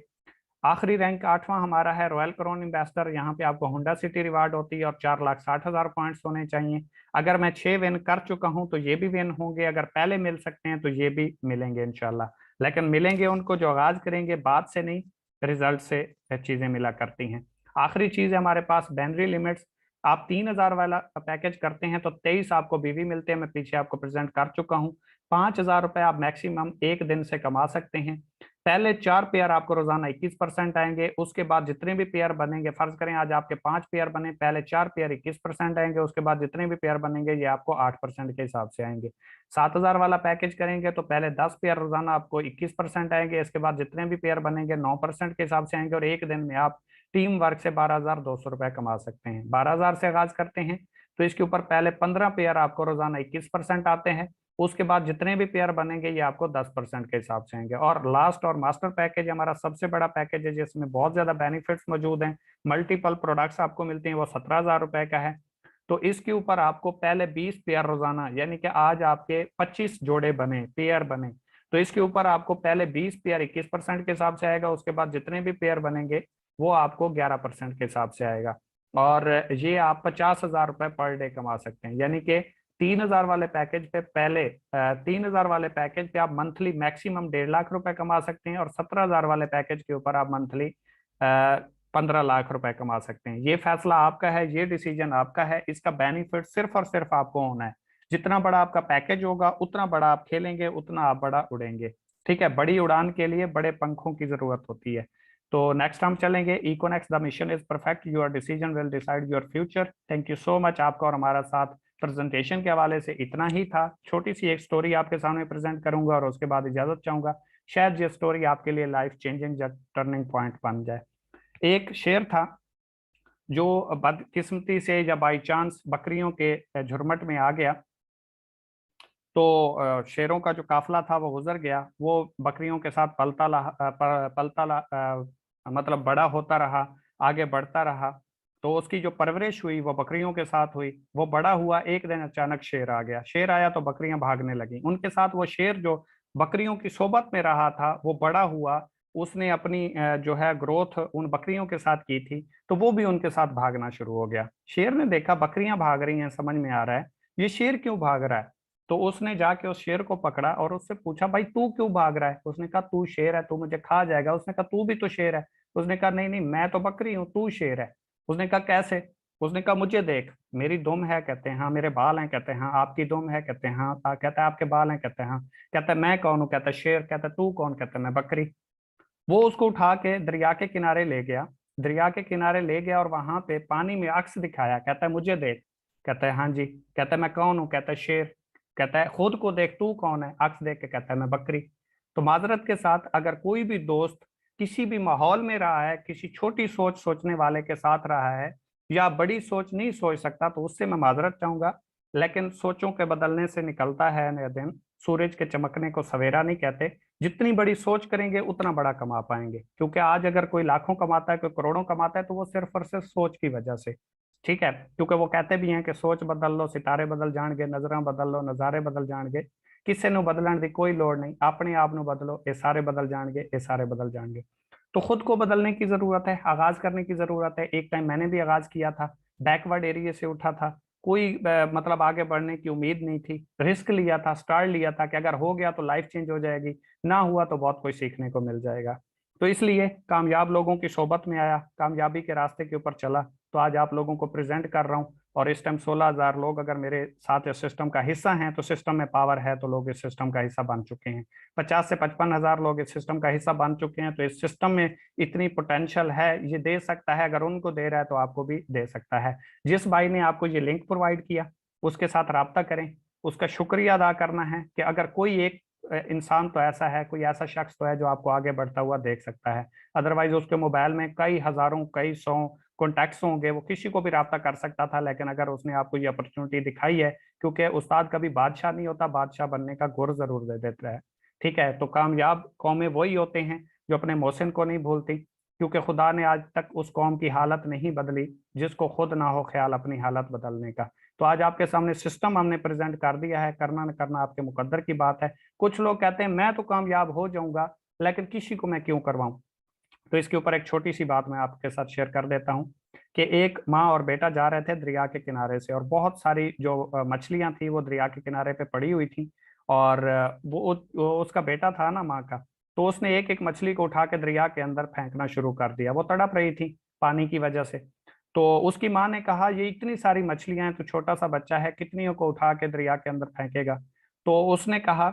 Speaker 2: आखिरी रैंक 8वां हमारा है रॉयल क्राउन एम्बेसडर, यहाँ पे आपको होंडा सिटी रिवार्ड होती है और 4,60,000 पॉइंट्स होने चाहिए। अगर मैं 6 विन कर चुका हूँ तो ये भी विन होंगे, अगर पहले मिल सकते हैं तो ये भी मिलेंगे इंशाल्लाह। लेकिन मिलेंगे उनको जो आगाज करेंगे, बाद से नहीं, रिजल्ट से चीजें मिला करती हैं। आखिरी चीज है हमारे पास बैनरी लिमिट्स। आप 3,000 वाला पैकेज करते हैं तो 23 आपको बीवी मिलते हैं, मैं पीछे आपको प्रेजेंट कर चुका हूँ। 5,000 रुपए आप मैक्सिमम एक दिन से कमा सकते हैं। पहले 4 पेयर आपको रोजाना 21% आएंगे, उसके बाद जितने भी पेयर बनेंगे, फर्ज करें आज आपके 5 पेयर बने, पहले 4 पेयर 21% आएंगे, उसके बाद जितने भी पेयर बनेंगे ये आपको 8% के हिसाब से आएंगे। 7,000 वाला पैकेज करेंगे तो पहले 10 पेयर रोजाना आपको 21% आएंगे, इसके बाद जितने भी पेयर बनेंगे 9% के हिसाब से आएंगे और एक दिन में आप टीम वर्क से 12,200 रुपए कमा सकते हैं। 12,000 से आगाज करते हैं तो इसके ऊपर पहले 15 पेयर आपको रोजाना 21% आते हैं, उसके बाद जितने भी पेयर बनेंगे ये आपको 10% के हिसाब से आएंगे। और लास्ट और मास्टर पैकेज हमारा सबसे बड़ा पैकेज है जिसमें बहुत ज्यादा बेनिफिट्स मौजूद हैं, मल्टीपल प्रोडक्ट्स आपको मिलते हैं, वो 17,000 रुपए का है। तो इसके ऊपर आपको पहले 20 पेयर रोजाना, यानी कि आज आपके 25 जोड़े बने, पेयर बने, तो इसके ऊपर आपको पहले 20 पेयर 21% के हिसाब से आएगा, उसके बाद जितने भी पेयर बनेंगे वो आपको 11% के हिसाब से आएगा। और ये आप 50,000 रुपए पर डे कमा सकते हैं, यानी कि 3,000 वाले पैकेज पे पहले 3,000 वाले पैकेज पे आप मंथली मैक्सिमम 1.5 लाख रुपए कमा सकते हैं और 17,000 वाले पैकेज के ऊपर आप मंथली 15 लाख रुपए कमा सकते हैं। ये फैसला आपका है, ये डिसीजन आपका है, इसका बेनिफिट सिर्फ और सिर्फ आपको होना है। जितना बड़ा आपका पैकेज होगा उतना बड़ा आप खेलेंगे, उतना आप बड़ा उड़ेंगे। ठीक है, बड़ी उड़ान के लिए बड़े पंखों की जरूरत होती है। तो नेक्स्ट हम चलेंगे इकोनेक्स the mission is perfect, your decision will decide your future. Thank you so much आपका और हमारा साथ। प्रेजेंटेशन के हवाले से इतना ही था, छोटी सी एक स्टोरी आपके सामने प्रेजेंट करूंगा और उसके बाद इजाजत चाहूंगा। शायद ये स्टोरी आपके लिए लाइफ चेंजिंग टर्निंग पॉइंट बन जाए। एक शेर था जो बदकिस्मती से या बाई चांस बकरियों के झुरमट में आ गया। तो शेरों का जो काफिला था वो गुजर गया, वो बकरियों के साथ मतलब बड़ा होता रहा, आगे बढ़ता रहा। तो उसकी जो परवरिश हुई वो बकरियों के साथ हुई, वो बड़ा हुआ, एक दिन अचानक शेर आ गया। शेर आया तो बकरियां भागने लगी उनके साथ। वो शेर जो बकरियों की सोबत में रहा था वो बड़ा हुआ, उसने अपनी जो है ग्रोथ उन बकरियों के साथ की थी, तो वो भी उनके साथ भागना शुरू हो गया। शेर ने देखा बकरियां भाग रही हैं, समझ में आ रहा है ये शेर क्यों भाग रहा है। तो उसने जाके उस शेर को पकड़ा और उससे पूछा भाई तू क्यों भाग रहा है। उसने कहा तू शेर है, तू मुझे खा जाएगा। उसने कहा तू भी तो शेर है। उसने कहा नहीं नहीं, मैं तो बकरी हूँ, तू शेर है। उसने कहा कैसे। उसने कहा मुझे देख, मेरी दुम है, कहते हैं हाँ। मेरे बाल हैं, कहते हैं हाँ। आपकी दुम है, कहते हैं हाँ। कहता है आपके बाल हैं, कहते हैं हाँ। कहता है मैं कौन हूँ, कहता है शेर। कहता है तू कौन, कहता है मैं बकरी। वो उसको उठा के दरिया के किनारे ले गया। दरिया के किनारे ले गया और वहां पे पानी में अक्स दिखाया। कहता है मुझे देख। कहता है हाँ जी। कहता है मैं कौन हूँ, कहता है शेर। कहता है खुद को देख, तू कौन है। अक्स देख के कहता है मैं बकरी। तो माजरत के साथ अगर कोई भी दोस्त किसी भी माहौल में रहा है, किसी छोटी सोच सोचने वाले के साथ रहा है या बड़ी सोच नहीं सोच सकता, तो उससे मैं माजरत चाहूंगा। लेकिन सोचों के बदलने से निकलता है नया दिन, सूरज के चमकने को सवेरा नहीं कहते। जितनी बड़ी सोच करेंगे उतना बड़ा कमा पाएंगे, क्योंकि आज अगर कोई लाखों कमाता है, कोई करोड़ों कमाता है, तो वो सिर्फ और सिर्फ सोच की वजह से। ठीक है, क्योंकि वो कहते भी हैं कि सोच बदल लो सितारे बदल जाएंगे, नजर बदल लो नजारे बदल जाएंगे। किसी ਨੂੰ बदलने की कोई लोड़ नहीं, अपने आप ਨੂੰ बदलो, ये सारे बदल जाएंगे, ये सारे बदल जाएंगे। तो खुद को बदलने की जरूरत है, आगाज करने की जरूरत है। एक टाइम मैंने भी आगाज किया था, बैकवर्ड एरिया से उठा था, कोई मतलब आगे बढ़ने की उम्मीद नहीं थी। रिस्क लिया था, स्टार्ट लिया था कि अगर हो गया तो लाइफ चेंज हो जाएगी, ना हुआ तो बहुत कुछ सीखने को मिल जाएगा। तो इसलिए कामयाब लोगों की सोबत में आया, कामयाबी के रास्ते के ऊपर चला, तो आज आप लोगों को प्रेजेंट कर रहा हूँ। और इस टाइम 16,000 लोग अगर मेरे साथ इस सिस्टम का हिस्सा हैं, तो सिस्टम में पावर है, तो लोग इस सिस्टम का हिस्सा बन चुके हैं। 50 से 55,000 लोग इस सिस्टम का हिस्सा बन चुके हैं। तो इस सिस्टम में इतनी पोटेंशियल है, ये दे सकता है, अगर उनको दे रहा है तो आपको भी दे सकता है। जिस भाई ने आपको ये लिंक प्रोवाइड किया उसके साथ राब्ता करें, उसका शुक्रिया अदा करना है कि अगर कोई एक इंसान तो ऐसा है, कोई ऐसा शख्स तो है जो आपको आगे बढ़ता हुआ देख सकता है। अदरवाइज उसके मोबाइल में कई हजारों, कई सौ कॉन्टैक्ट्स होंगे, वो किसी को भी रब्ता कर सकता था। लेकिन अगर उसने आपको ये अपॉर्चुनिटी दिखाई है, क्योंकि उस्ताद कभी बादशाह नहीं होता, बादशाह बनने का गुर जरूर दे देता है। ठीक है, तो कामयाब कौमें वही होते हैं जो अपने मोहसिन को नहीं भूलती, क्योंकि खुदा ने आज तक उस कौम की हालत नहीं बदली जिसको खुद ना हो ख्याल अपनी हालत बदलने का। तो आज आपके सामने सिस्टम हमने प्रेजेंट कर दिया है, करना न करना आपके मुकद्दर की बात है। कुछ लोग कहते हैं मैं तो कामयाब हो जाऊंगा, लेकिन किसी को मैं क्यों करवाऊं। तो इसके ऊपर एक छोटी सी बात मैं आपके साथ शेयर कर देता हूँ कि एक माँ और बेटा जा रहे थे दरिया के किनारे से, और बहुत सारी जो मछलियां थी वो दरिया के किनारे पे पड़ी हुई थी। और वो उसका बेटा था ना माँ का, तो उसने एक एक मछली को उठा के दरिया के अंदर फेंकना शुरू कर दिया। वो तड़प रही थी पानी की वजह से। तो उसकी माँ ने कहा ये इतनी सारी मछलियां हैं, तो छोटा सा बच्चा है, कितनियों को उठा के दरिया के अंदर फेंकेगा। तो उसने कहा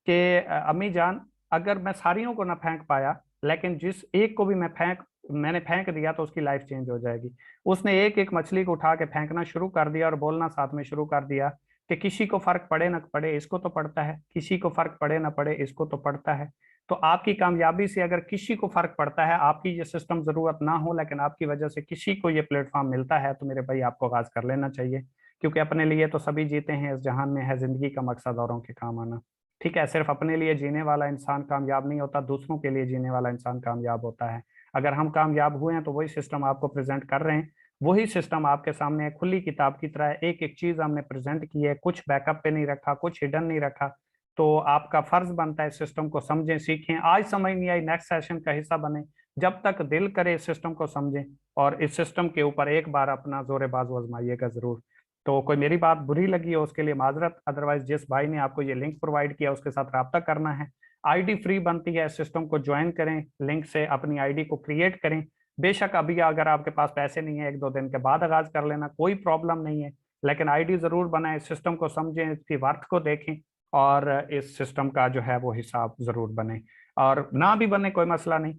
Speaker 2: कि अम्मी जान, अगर मैं सारियों को ना फेंक पाया, लेकिन जिस एक को भी मैंने फेंक दिया तो उसकी लाइफ चेंज हो जाएगी। उसने एक एक मछली को उठा के फेंकना शुरू कर दिया और बोलना साथ में शुरू कर दिया कि किसी को फर्क पड़े ना पड़े इसको तो पड़ता है, किसी को फर्क पड़े ना पड़े इसको तो पड़ता है। तो आपकी कामयाबी से अगर किसी को फर्क पड़ता है, आपकी ये सिस्टम जरूरत ना हो, लेकिन आपकी वजह से किसी को ये प्लेटफॉर्म मिलता है, तो मेरे भाई आपको आगाज कर लेना चाहिए। क्योंकि अपने लिए तो सभी जीते हैं, इस जहान में है जिंदगी का मकसद औरों के काम आना। ठीक है, सिर्फ अपने लिए जीने वाला इंसान कामयाब नहीं होता, दूसरों के लिए जीने वाला इंसान कामयाब होता है। अगर हम कामयाब हुए हैं तो वही सिस्टम आपको प्रेजेंट कर रहे हैं, वही सिस्टम आपके सामने है, खुली किताब की तरह एक एक चीज हमने प्रेजेंट की है, कुछ बैकअप पे नहीं रखा, कुछ हिडन नहीं रखा। तो आपका फर्ज बनता है इस सिस्टम को समझें, सीखें। आज समझ नहीं आई, नेक्स्ट सेशन का हिस्सा बने। जब तक दिल करे इस सिस्टम को समझें, और इस सिस्टम के ऊपर एक बार अपना जोरे बाजू आजमाइएगा जरूर। तो कोई मेरी बात बुरी लगी हो उसके लिए माजरत, अदरवाइज जिस भाई ने आपको ये लिंक प्रोवाइड किया उसके साथ रब्ता करना है। आईडी फ्री बनती है, सिस्टम को ज्वाइन करें, लिंक से अपनी आईडी को क्रिएट करें। बेशक अभी अगर आपके पास पैसे नहीं है, 1-2 दिन के बाद आगाज कर लेना, कोई प्रॉब्लम नहीं है। लेकिन आईडी जरूर बनाएं, सिस्टम को समझें, इसकी वर्थ को देखें, और इस सिस्टम का जो है वो हिसाब जरूर बने। और ना भी बने कोई मसला नहीं,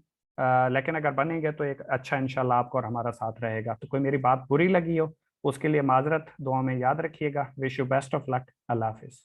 Speaker 2: लेकिन अगर बनेंगे तो एक अच्छा इंशाल्लाह आपको और हमारा साथ रहेगा। तो कोई मेरी बात बुरी लगी हो उसके लिए माजरत, दुआ में याद रखिएगा। Wish you best of luck. Allah Hafiz.